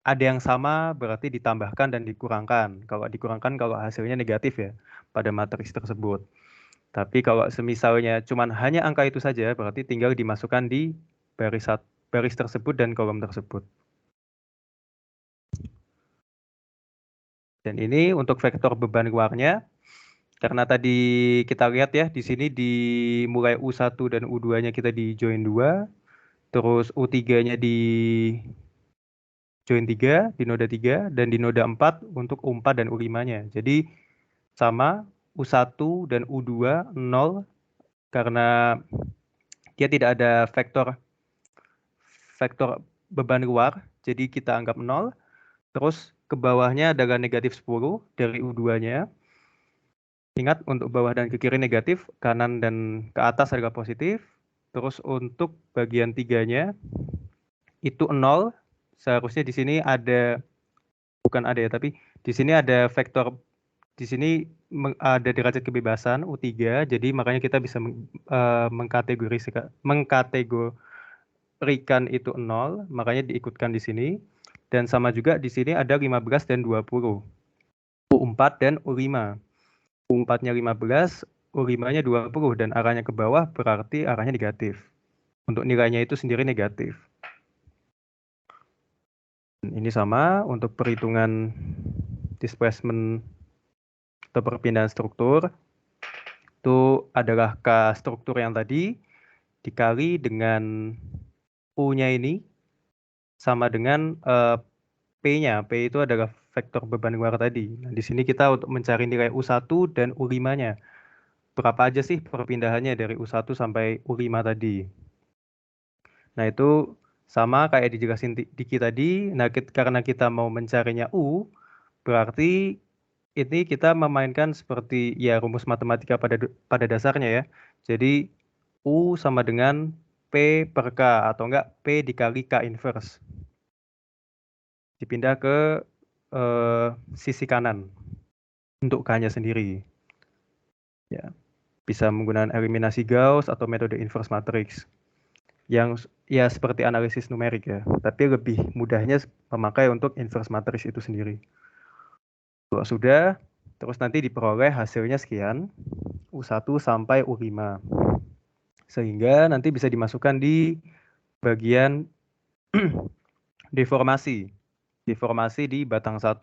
ada yang sama berarti ditambahkan dan dikurangkan. Kalau dikurangkan kalau hasilnya negatif ya pada matriks tersebut. Tapi kalau semisalnya cuman hanya angka itu saja, berarti tinggal dimasukkan di baris tersebut dan kolom tersebut. Dan ini untuk vektor beban luarnya. Karena tadi kita lihat ya, di sini dimulai U1 dan U2-nya kita di join 2, terus U3-nya di join 3, di noda 3, dan di noda 4 untuk U4 dan U5-nya. Jadi sama, U1 dan U2 0, karena dia tidak ada vektor beban luar, jadi kita anggap 0. Terus ke bawahnya adalah negatif 10 dari U2-nya. Ingat, untuk bawah dan ke kiri negatif, kanan dan ke atas adalah positif. Terus untuk bagian 3-nya itu 0. Seharusnya di sini ada, bukan ada ya, tapi di sini ada vektor, di sini ada derajat kebebasan U3, jadi makanya kita bisa mengkategorikan itu 0, makanya diikutkan di sini. Dan sama juga di sini ada 15 dan 20. U4 dan U5. U4-nya 15, U5-nya 20 dan arahnya ke bawah berarti arahnya negatif. Untuk nilainya itu sendiri negatif. Ini sama untuk perhitungan displacement atau perpindahan struktur. Itu adalah K struktur yang tadi dikali dengan U-nya ini sama dengan P-nya. P itu adalah vektor beban luar tadi. Nah, di sini kita untuk mencari nilai U1 dan U5-nya. Berapa aja sih perpindahannya dari U1 sampai U5 tadi. Nah, itu sama kayak dijelasin Diki tadi. Nah, karena kita mau mencarinya U, berarti ini kita memainkan seperti ya rumus matematika pada dasarnya ya. Jadi U sama dengan P per K atau enggak P dikali K inverse. Dipindah ke sisi kanan untuk K-nya sendiri. Ya, bisa menggunakan eliminasi Gauss atau metode inverse matrix. Yang ya seperti analisis numerik ya, tapi lebih mudahnya memakai untuk inverse matrix itu sendiri. Kalau sudah, terus nanti diperoleh hasilnya sekian, U1 sampai U5. Sehingga nanti bisa dimasukkan di bagian deformasi. Deformasi di batang 1.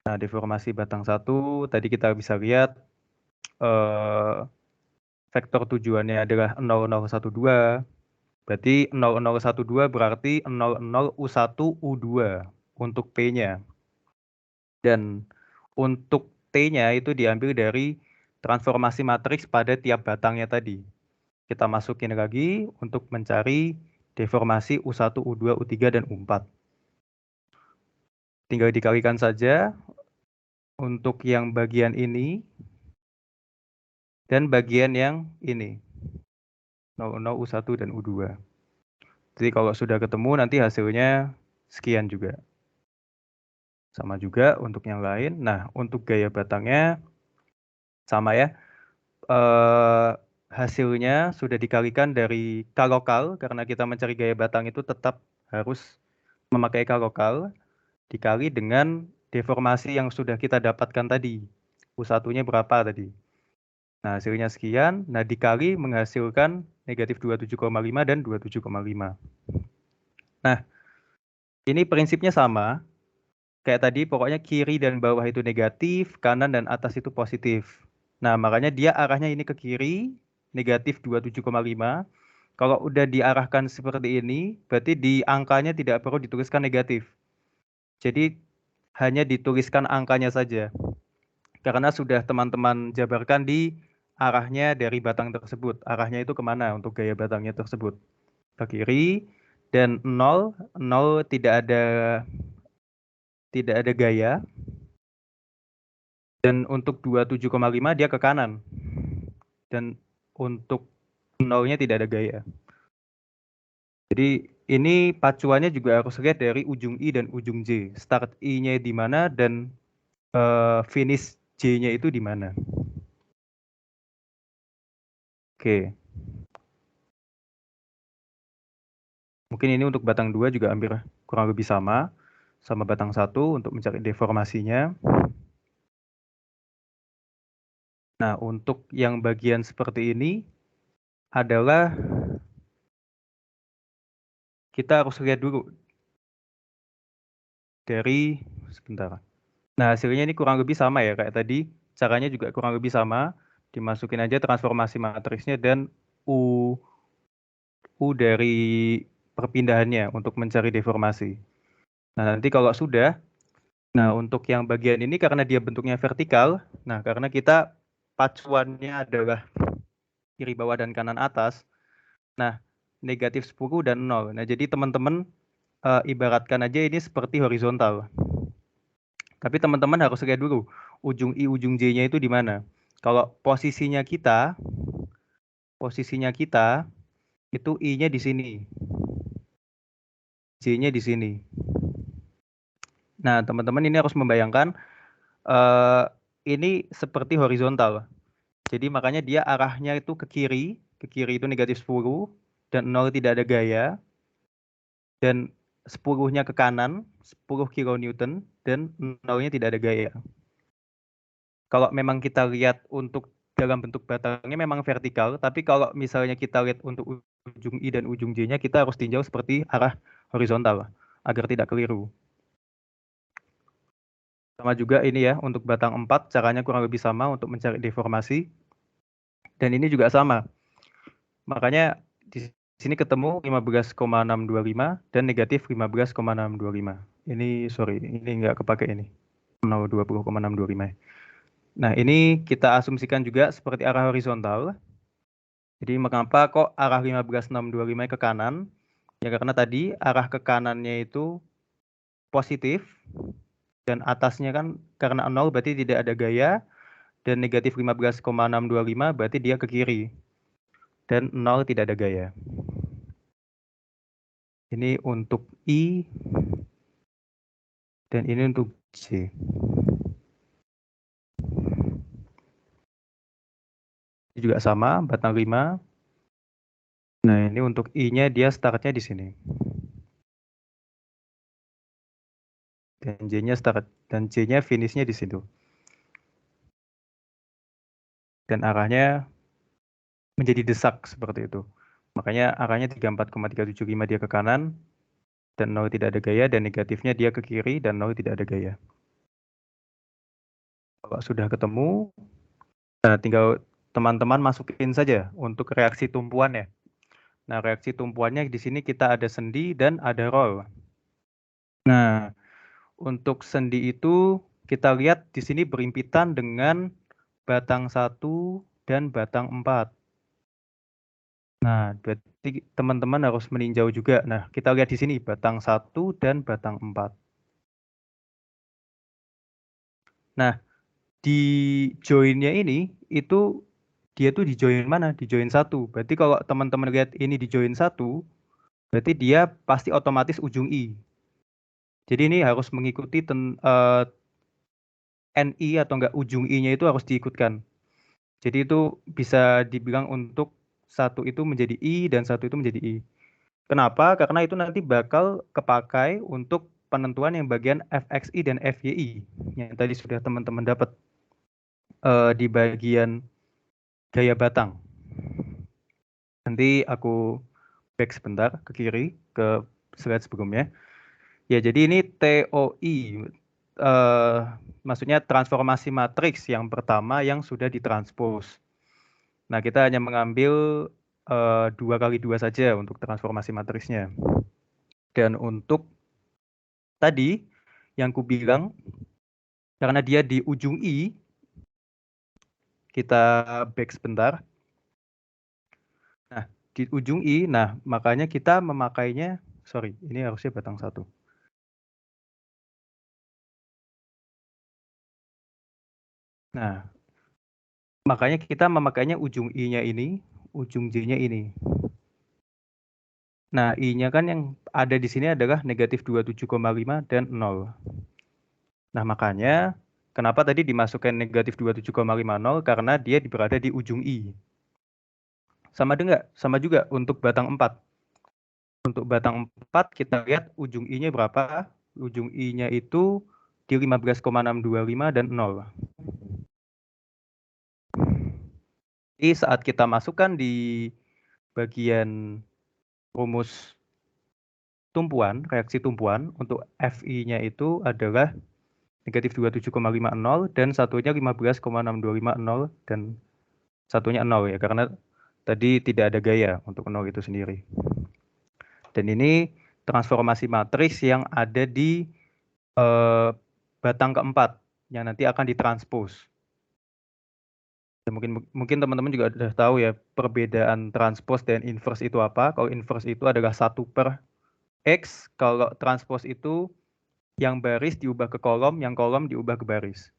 Nah, deformasi batang 1, tadi kita bisa lihat vektor tujuannya adalah 0012. Berarti 0012 berarti 00U1U2 untuk P-nya. Dan untuk T-nya itu diambil dari transformasi matriks pada tiap batangnya tadi. Kita masukin lagi untuk mencari deformasi U1, U2, U3, dan U4. Tinggal dikalikan saja untuk yang bagian ini dan bagian yang ini. 00, U1, dan U2. Jadi kalau sudah ketemu nanti hasilnya sekian juga. Sama juga untuk yang lain. Nah, untuk gaya batangnya sama ya. Hasilnya sudah dikalikan dari K lokal, karena kita mencari gaya batang itu tetap harus memakai K lokal, dikali dengan deformasi yang sudah kita dapatkan tadi. U1-nya berapa tadi? Nah, hasilnya sekian. Nah, dikali menghasilkan negatif 27,5 dan 27,5. Nah, ini prinsipnya sama. Kayak tadi, pokoknya kiri dan bawah itu negatif, kanan dan atas itu positif. Nah, makanya dia arahnya ini ke kiri, negatif 27,5. Kalau udah diarahkan seperti ini, berarti di angkanya tidak perlu dituliskan negatif. Jadi, hanya dituliskan angkanya saja. Karena sudah teman-teman jabarkan di arahnya dari batang tersebut. Arahnya itu kemana untuk gaya batangnya tersebut. Ke kiri, dan 0 tidak ada gaya. Dan untuk 27,5 dia ke kanan. Dan untuk 0-nya tidak ada gaya. Jadi ini pacuannya juga harus lihat dari ujung I dan ujung J. Start I-nya di mana dan finish J-nya itu di mana. Oke. Mungkin ini untuk batang 2 juga hampir kurang lebih sama batang 1 untuk mencari deformasinya. Nah, untuk yang bagian seperti ini adalah kita harus lihat dulu dari sebentar. Nah, hasilnya ini kurang lebih sama ya kayak tadi. Caranya juga kurang lebih sama. Dimasukin aja transformasi matriksnya dan U dari perpindahannya untuk mencari deformasi. Nah, nanti kalau sudah, nah untuk yang bagian ini karena dia bentuknya vertikal, nah karena kita pacuannya adalah kiri bawah dan kanan atas, nah negatif 10 dan 0. Nah, jadi teman-teman ibaratkan aja ini seperti horizontal. Tapi teman-teman harus lihat dulu ujung I, ujung J-nya itu di mana. Kalau posisinya kita itu I-nya di sini. J-nya di sini. Nah, teman-teman ini harus membayangkan ini seperti horizontal. Jadi makanya dia arahnya itu ke kiri itu negatif 10 dan 0 tidak ada gaya. Dan 10-nya ke kanan, 10 kilonewton dan 0-nya tidak ada gaya. Kalau memang kita lihat untuk dalam bentuk batangnya memang vertikal, tapi kalau misalnya kita lihat untuk ujung I dan ujung J-nya, kita harus tinjau seperti arah horizontal agar tidak keliru. Sama juga ini ya, untuk batang 4 caranya kurang lebih sama untuk mencari deformasi. Dan ini juga sama. Makanya di sini ketemu 15,625 dan negatif 15,625. Ini sorry, ini nggak kepake ini. 20,625. Nah, ini kita asumsikan juga seperti arah horizontal. Jadi mengapa kok arah 15,625 ke kanan? Ya karena tadi arah ke kanannya itu positif dan atasnya kan karena 0 berarti tidak ada gaya dan negatif 15,625 berarti dia ke kiri. Dan 0 tidak ada gaya. Ini untuk I dan ini untuk J. Ini juga sama, batang 5. Nah, ini untuk I-nya dia startnya di sini. Dan J-nya start dan J-nya finishnya di situ. Dan arahnya menjadi desak seperti itu. Makanya arahnya 34,375 dia ke kanan dan 0 tidak ada gaya dan negatifnya dia ke kiri dan 0 tidak ada gaya. Kalau sudah ketemu, nah tinggal teman-teman masukin saja untuk reaksi tumpuan ya. Nah, reaksi tumpuannya di sini kita ada sendi dan ada roll. Nah, untuk sendi itu kita lihat di sini berimpitan dengan batang 1 dan batang 4. Nah, berarti teman-teman harus meninjau juga. Nah, kita lihat di sini batang 1 dan batang 4. Nah, di joinnya ini itu dia tuh di join mana? Di join 1. Berarti kalau teman-teman lihat ini di join 1, berarti dia pasti otomatis ujung I. Jadi ini harus mengikuti NI atau enggak ujung I-nya itu harus diikutkan. Jadi itu bisa dibilang untuk satu itu menjadi I dan satu itu menjadi I. Kenapa? Karena itu nanti bakal kepakai untuk penentuan yang bagian FXI dan FYI yang tadi sudah teman-teman dapat di bagian gaya batang. Nanti aku back sebentar ke kiri ke slide sebelumnya. Ya, jadi ini TOI, maksudnya transformasi matriks yang pertama yang sudah ditranspos. Nah, kita hanya mengambil 2x2 saja untuk transformasi matriksnya. Dan untuk tadi yang ku bilang, karena dia di ujung I, kita back sebentar. Nah, di ujung I, nah makanya kita memakainya, sorry, ini harusnya batang 1. Nah, makanya kita memakainya ujung I-nya ini, ujung J-nya ini. Nah, I-nya kan yang ada di sini adalah negatif 27,5 dan 0. Nah, makanya kenapa tadi dimasukkan negatif 27,50? Karena dia berada di ujung I. Sama juga untuk batang 4. Untuk batang 4 kita lihat ujung I-nya berapa? Ujung I-nya itu di 15,625 dan 0. Jadi saat kita masukkan di bagian rumus tumpuan, reaksi tumpuan, untuk FI-nya itu adalah negatif 27,50 dan satunya 15,6250 dan satunya 0 ya, karena tadi tidak ada gaya untuk 0 itu sendiri. Dan ini transformasi matriks yang ada di batang keempat yang nanti akan ditranspos. Dan mungkin teman-teman juga sudah tahu ya perbedaan transpos dan inverse itu apa. Kalau inverse itu adalah 1/X, kalau transpos itu yang baris diubah ke kolom, yang kolom diubah ke baris.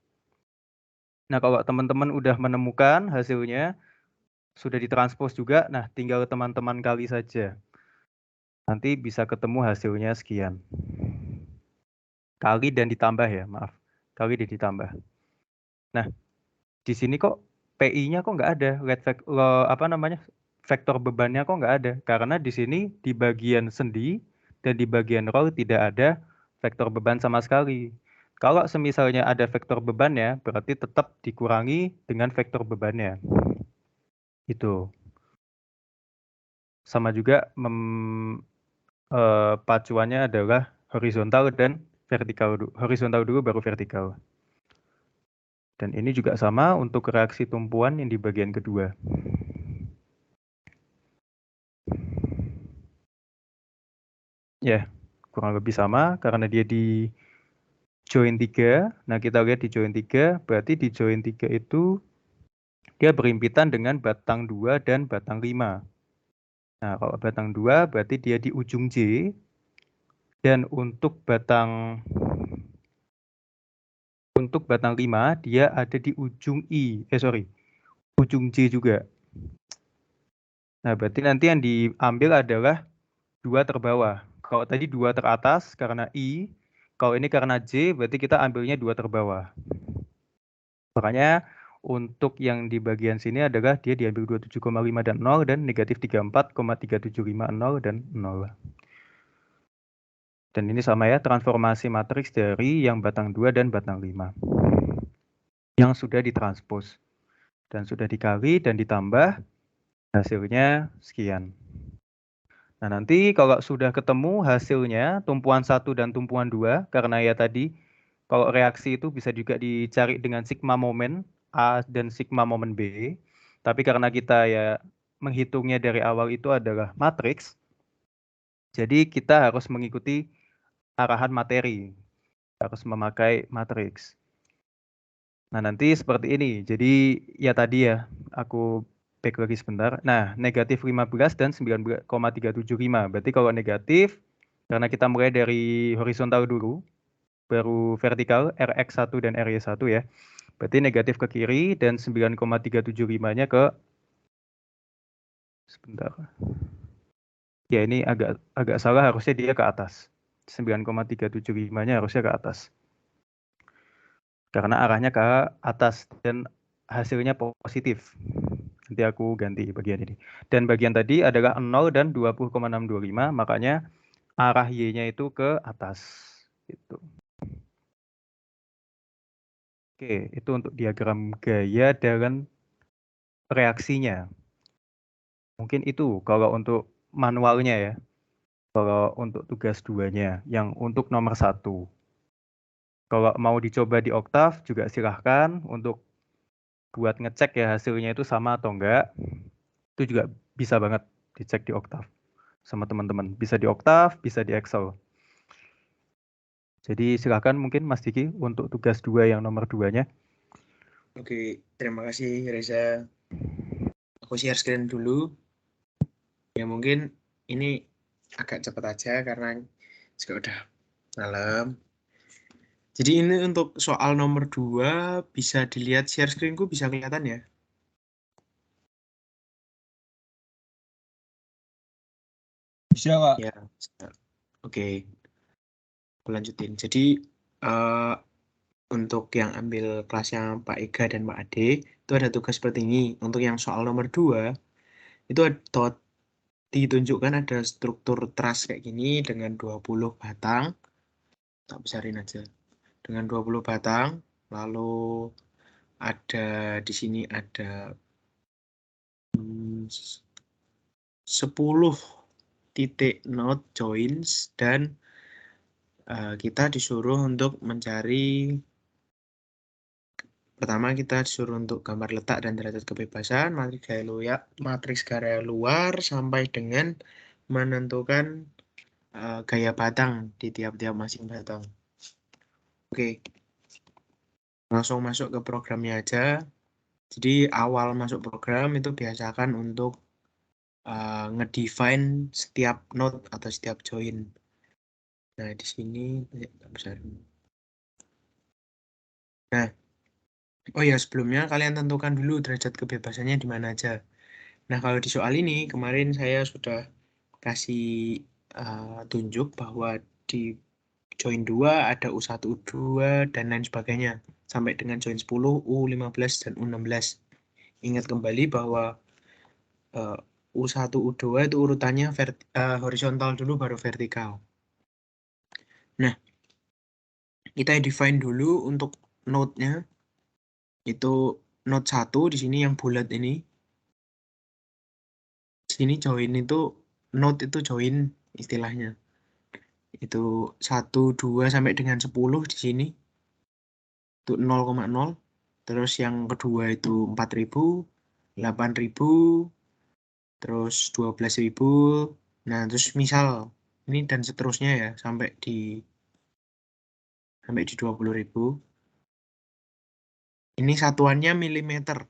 Nah, kalau teman-teman udah menemukan hasilnya, sudah ditranspos juga, nah tinggal teman-teman kali saja. Nanti bisa ketemu hasilnya sekian. Kali dan ditambah ya, maaf. Kali dan ditambah. Nah, di sini kok PI-nya kok nggak ada, vektor bebannya kok nggak ada, karena di sini di bagian sendi dan di bagian roll tidak ada vektor beban sama sekali. Kalau semisalnya ada vektor bebannya, berarti tetap dikurangi dengan vektor bebannya. Itu. Sama juga pacuannya adalah horizontal dan vertikal. Horizontal dulu baru vertikal. Dan ini juga sama untuk reaksi tumpuan yang di bagian kedua. Ya, kurang lebih sama karena dia di join 3. Nah, kita lihat di join 3, berarti di join 3 itu dia berimpitan dengan batang 2 dan batang 5. Nah, kalau batang 2 berarti dia di ujung J. Dan untuk batang 5 dia ada di ujung ujung J juga. Nah, berarti nanti yang diambil adalah 2 terbawah. Kalau tadi 2 teratas karena I, kalau ini karena J berarti kita ambilnya 2 terbawah. Makanya untuk yang di bagian sini adalah dia diambil 27,5 dan 0 dan negatif 34,3750 dan 0. Dan ini sama ya, transformasi matriks dari yang batang 2 dan batang 5. Yang sudah ditranspos. Dan sudah dikali dan ditambah, hasilnya sekian. Nah, nanti kalau sudah ketemu hasilnya, tumpuan 1 dan tumpuan 2, karena ya tadi, kalau reaksi itu bisa juga dicari dengan sigma momen A dan sigma momen B. Tapi karena kita ya menghitungnya dari awal itu adalah matriks, jadi kita harus mengikuti arahan materi. Harus memakai matriks. Nah, nanti seperti ini. Jadi ya tadi ya, aku back lagi sebentar. Nah, negatif 15 dan 9,375. Berarti kalau negatif, karena kita mulai dari horizontal dulu, baru vertikal, Rx1 dan Ry1 ya. Berarti negatif ke kiri dan 9,375-nya ke... Sebentar. Ya, ini agak salah, harusnya dia ke atas. 9,375-nya harusnya ke atas. Karena arahnya ke atas dan hasilnya positif. Nanti aku ganti bagian ini. Dan bagian tadi adalah 0 dan 20,625, makanya arah Y-nya itu ke atas. Gitu. Oke, itu untuk diagram gaya dan reaksinya. Mungkin itu kalau untuk manualnya ya. Kalau untuk tugas 2-nya, yang untuk nomor 1. Kalau mau dicoba di Oktav juga silahkan untuk buat ngecek ya hasilnya itu sama atau enggak. Itu juga bisa banget dicek di Oktav sama teman-teman. Bisa di Oktav, bisa di Excel. Jadi silakan mungkin Mas Diki untuk tugas 2 yang nomor 2-nya. Oke, terima kasih Reza. Aku share screen dulu. Ya mungkin ini agak cepat aja karena juga udah malam. Jadi ini untuk soal nomor 2 bisa dilihat share screenku bisa kelihatan ya. Bisa, Pak. Ya, oke. Aku lanjutin. Jadi untuk yang ambil kelasnya Pak Ega dan Pak Ade itu ada tugas seperti ini. Untuk yang soal nomor 2 itu ditunjukkan ada struktur truss kayak gini dengan 20 batang. Tak besarin aja. Dengan 20 batang, lalu ada di sini ada 10 titik node joins dan kita disuruh untuk mencari, pertama kita disuruh untuk gambar letak dan derajat kebebasan, matriks gaya luar sampai dengan menentukan gaya batang di tiap-tiap masing batang. Oke, langsung masuk ke programnya aja. Jadi awal masuk program itu biasakan untuk ngedefine setiap node atau setiap join. Nah, di sini besar. Nah, oh ya sebelumnya kalian tentukan dulu derajat kebebasannya di mana aja. Nah, kalau di soal ini kemarin saya sudah kasih tunjuk bahwa di join 2 ada U1, U2 dan lain sebagainya sampai dengan join 10, U15 dan U16. Ingat kembali bahwa U1, U2 itu urutannya horizontal dulu baru vertikal. Nah, kita define dulu untuk node-nya. Itu node 1 di sini yang bulat ini. Di sini join itu node itu join istilahnya. Itu 1, 2 sampai dengan 10 di sini. Itu 0,0. Terus yang kedua itu 4.000, 8.000, terus 12.000. Nah, terus misal ini dan seterusnya ya sampai di 20.000. Ini satuannya milimeter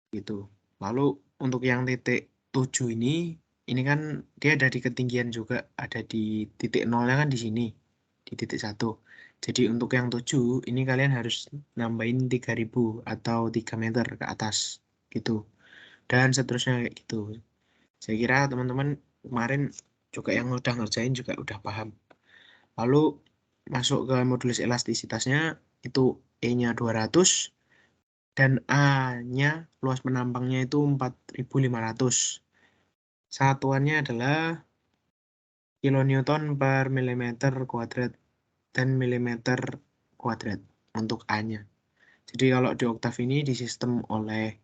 gitu. Lalu untuk yang titik 7 ini kan dia ada di ketinggian juga, ada di titik nolnya kan di sini, di titik 1. Jadi untuk yang 7 ini kalian harus nambahin 3.000 atau 3 meter ke atas gitu. Dan seterusnya kayak gitu. Saya kira teman-teman kemarin juga yang udah ngerjain juga udah paham. Lalu masuk ke modulus elastisitasnya itu E-nya 200 dan A-nya luas penampangnya itu 4.500. Satuannya adalah kilonewton per milimeter kuadrat dan milimeter kuadrat untuk A-nya. Jadi kalau di oktav ini disistem oleh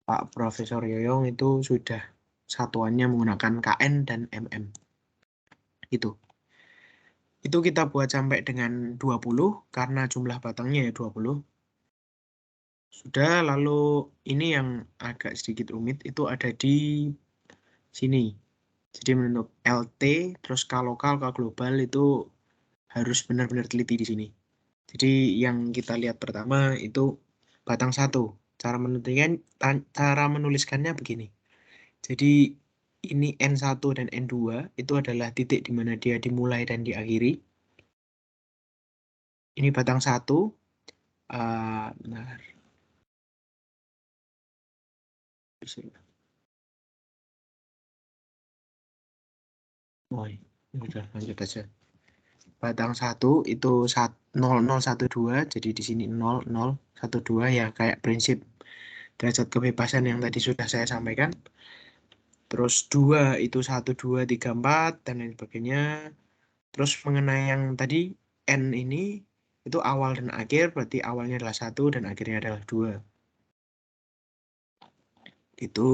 Pak Profesor Yoyong itu sudah satuannya menggunakan KN dan MM. Itu kita buat sampai dengan 20 karena jumlah batangnya ya 20. Sudah, lalu ini yang agak sedikit rumit itu ada di sini. Jadi menurut LT, terus K lokal, K global itu harus benar-benar teliti di sini. Jadi yang kita lihat pertama itu batang 1. Cara menuliskannya begini. Jadi ini N1 dan N2 itu adalah titik di mana dia dimulai dan diakhiri. Ini batang 1. Bentar. Oh, ini udah lanjut aja. Batang 1 itu 0012, jadi di sini 0012 ya kayak prinsip derajat kebebasan yang tadi sudah saya sampaikan. Terus 2 itu 1, 2, 3, 4 dan lain sebagainya. Terus mengenai yang tadi N ini itu awal dan akhir, berarti awalnya adalah 1 dan akhirnya adalah 2. Itu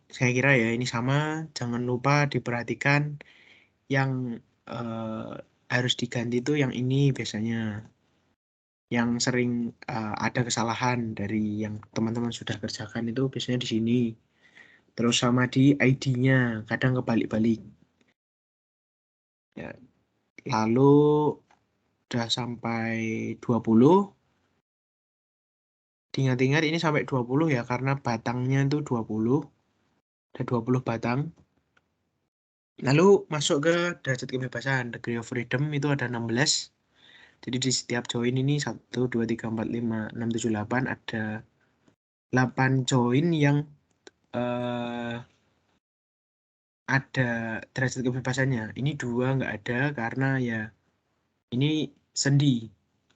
saya kira ya ini sama, jangan lupa diperhatikan yang harus diganti itu yang ini biasanya. Yang sering ada kesalahan dari yang teman-teman sudah kerjakan itu biasanya di sini. Terus sama di ID-nya, kadang kebalik-balik. Ya. Lalu udah sampai 20. Diingat-ingat ini sampai 20 ya, karena batangnya itu 20. Ada 20 batang. Lalu masuk ke derajat kebebasan, degree of freedom itu ada 16. Jadi di setiap join ini 1, 2, 3, 4, 5, 6, 7, 8 ada 8 join yang ada derajat kebebasannya. Ini 2 nggak ada karena ya ini sendi.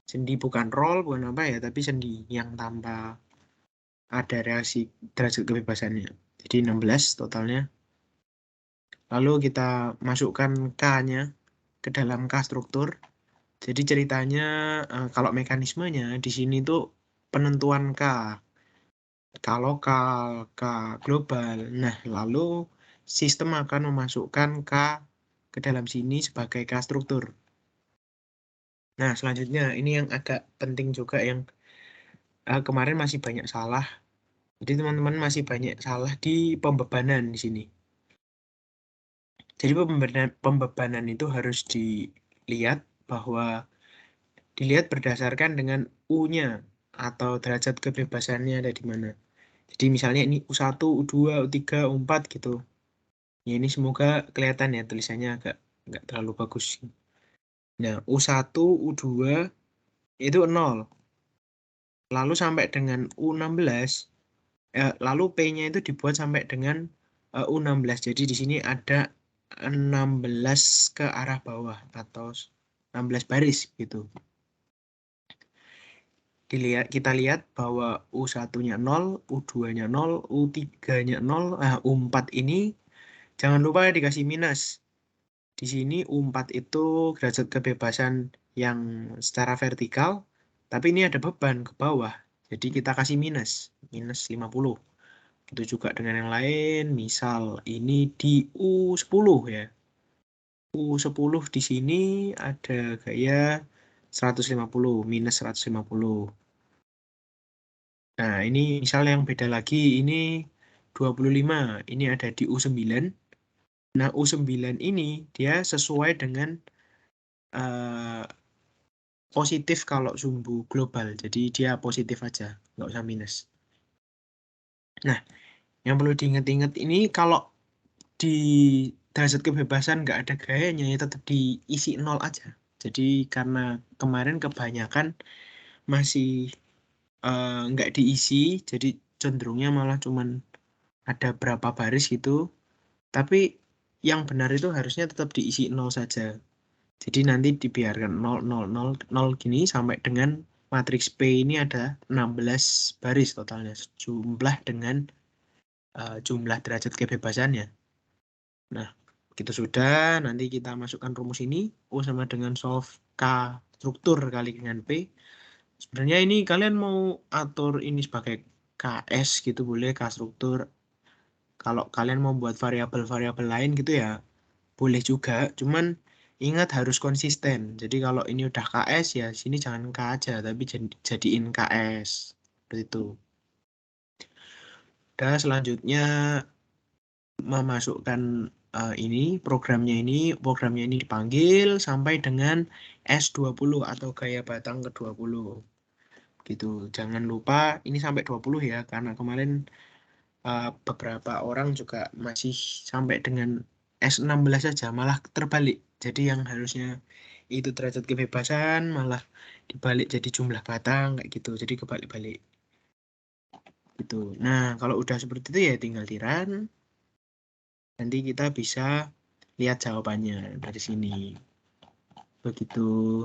Sendi bukan roll, bukan apa ya, tapi sendi yang tanpa ada reaksi derajat kebebasannya. Jadi 16 totalnya. Lalu kita masukkan K-nya ke dalam K struktur. Jadi ceritanya kalau mekanismenya di sini tuh penentuan K. K lokal, K global. Nah, lalu sistem akan memasukkan K ke dalam sini sebagai K struktur. Nah, selanjutnya ini yang agak penting juga yang kemarin masih banyak salah. Jadi teman-teman masih banyak salah di pembebanan di sini. Jadi pembebanan itu harus dilihat berdasarkan dengan U-nya atau derajat kebebasannya ada di mana. Jadi misalnya ini U1, U2, U3, U4 gitu. Ya ini semoga kelihatan ya tulisannya agak nggak terlalu bagus. Nah, U1, U2 itu 0. Lalu sampai dengan U16, lalu P-nya itu dibuat sampai dengan U16. Jadi di sini ada 16 ke arah bawah atau 16 baris gitu. Kita lihat bahwa U1-nya 0, U2-nya 0, U3-nya 0, U4 ini jangan lupa dikasih minus. Di sini U4 itu derajat kebebasan yang secara vertikal, tapi ini ada beban ke bawah. Jadi kita kasih minus 50. Itu juga dengan yang lain, misal ini di U10 ya. U10 di sini ada gaya 150, minus 150. Nah, ini misal yang beda lagi, ini 25, ini ada di U9. Nah, U9 ini dia sesuai dengan positif kalau sumbu global. Jadi dia positif aja, nggak usah minus. Nah, yang perlu diingat-ingat ini kalau di derajat kebebasan nggak ada gayanya, ya tetap diisi 0 aja. Jadi karena kemarin kebanyakan masih nggak diisi, jadi cenderungnya malah cuman ada berapa baris gitu. Tapi yang benar itu harusnya tetap diisi 0 saja. Jadi nanti dibiarkan 0, 0, 0, 0 gini sampai dengan matriks P ini ada 16 baris totalnya. Jumlah dengan jumlah derajat kebebasannya. Nah, gitu sudah. Nanti kita masukkan rumus ini. U sama dengan solve K struktur kali dengan P. Sebenarnya ini kalian mau atur ini sebagai KS gitu boleh, K struktur. Kalau kalian mau buat variabel-variabel lain gitu ya, boleh juga. Cuman ingat harus konsisten. Jadi kalau ini udah KS ya sini jangan K aja, tapi jadiin KS. Seperti itu. Dan selanjutnya memasukkan programnya ini dipanggil sampai dengan S20 atau gaya batang ke-20. Gitu. Jangan lupa ini sampai 20 ya, karena kemarin beberapa orang juga masih sampai dengan S16 saja, malah terbalik. Jadi yang harusnya itu derajat kebebasan malah dibalik jadi jumlah batang kayak gitu. Jadi kebalik-balik. Gitu. Nah, kalau udah seperti itu ya tinggal di-run. Nanti kita bisa lihat jawabannya dari sini. Begitu.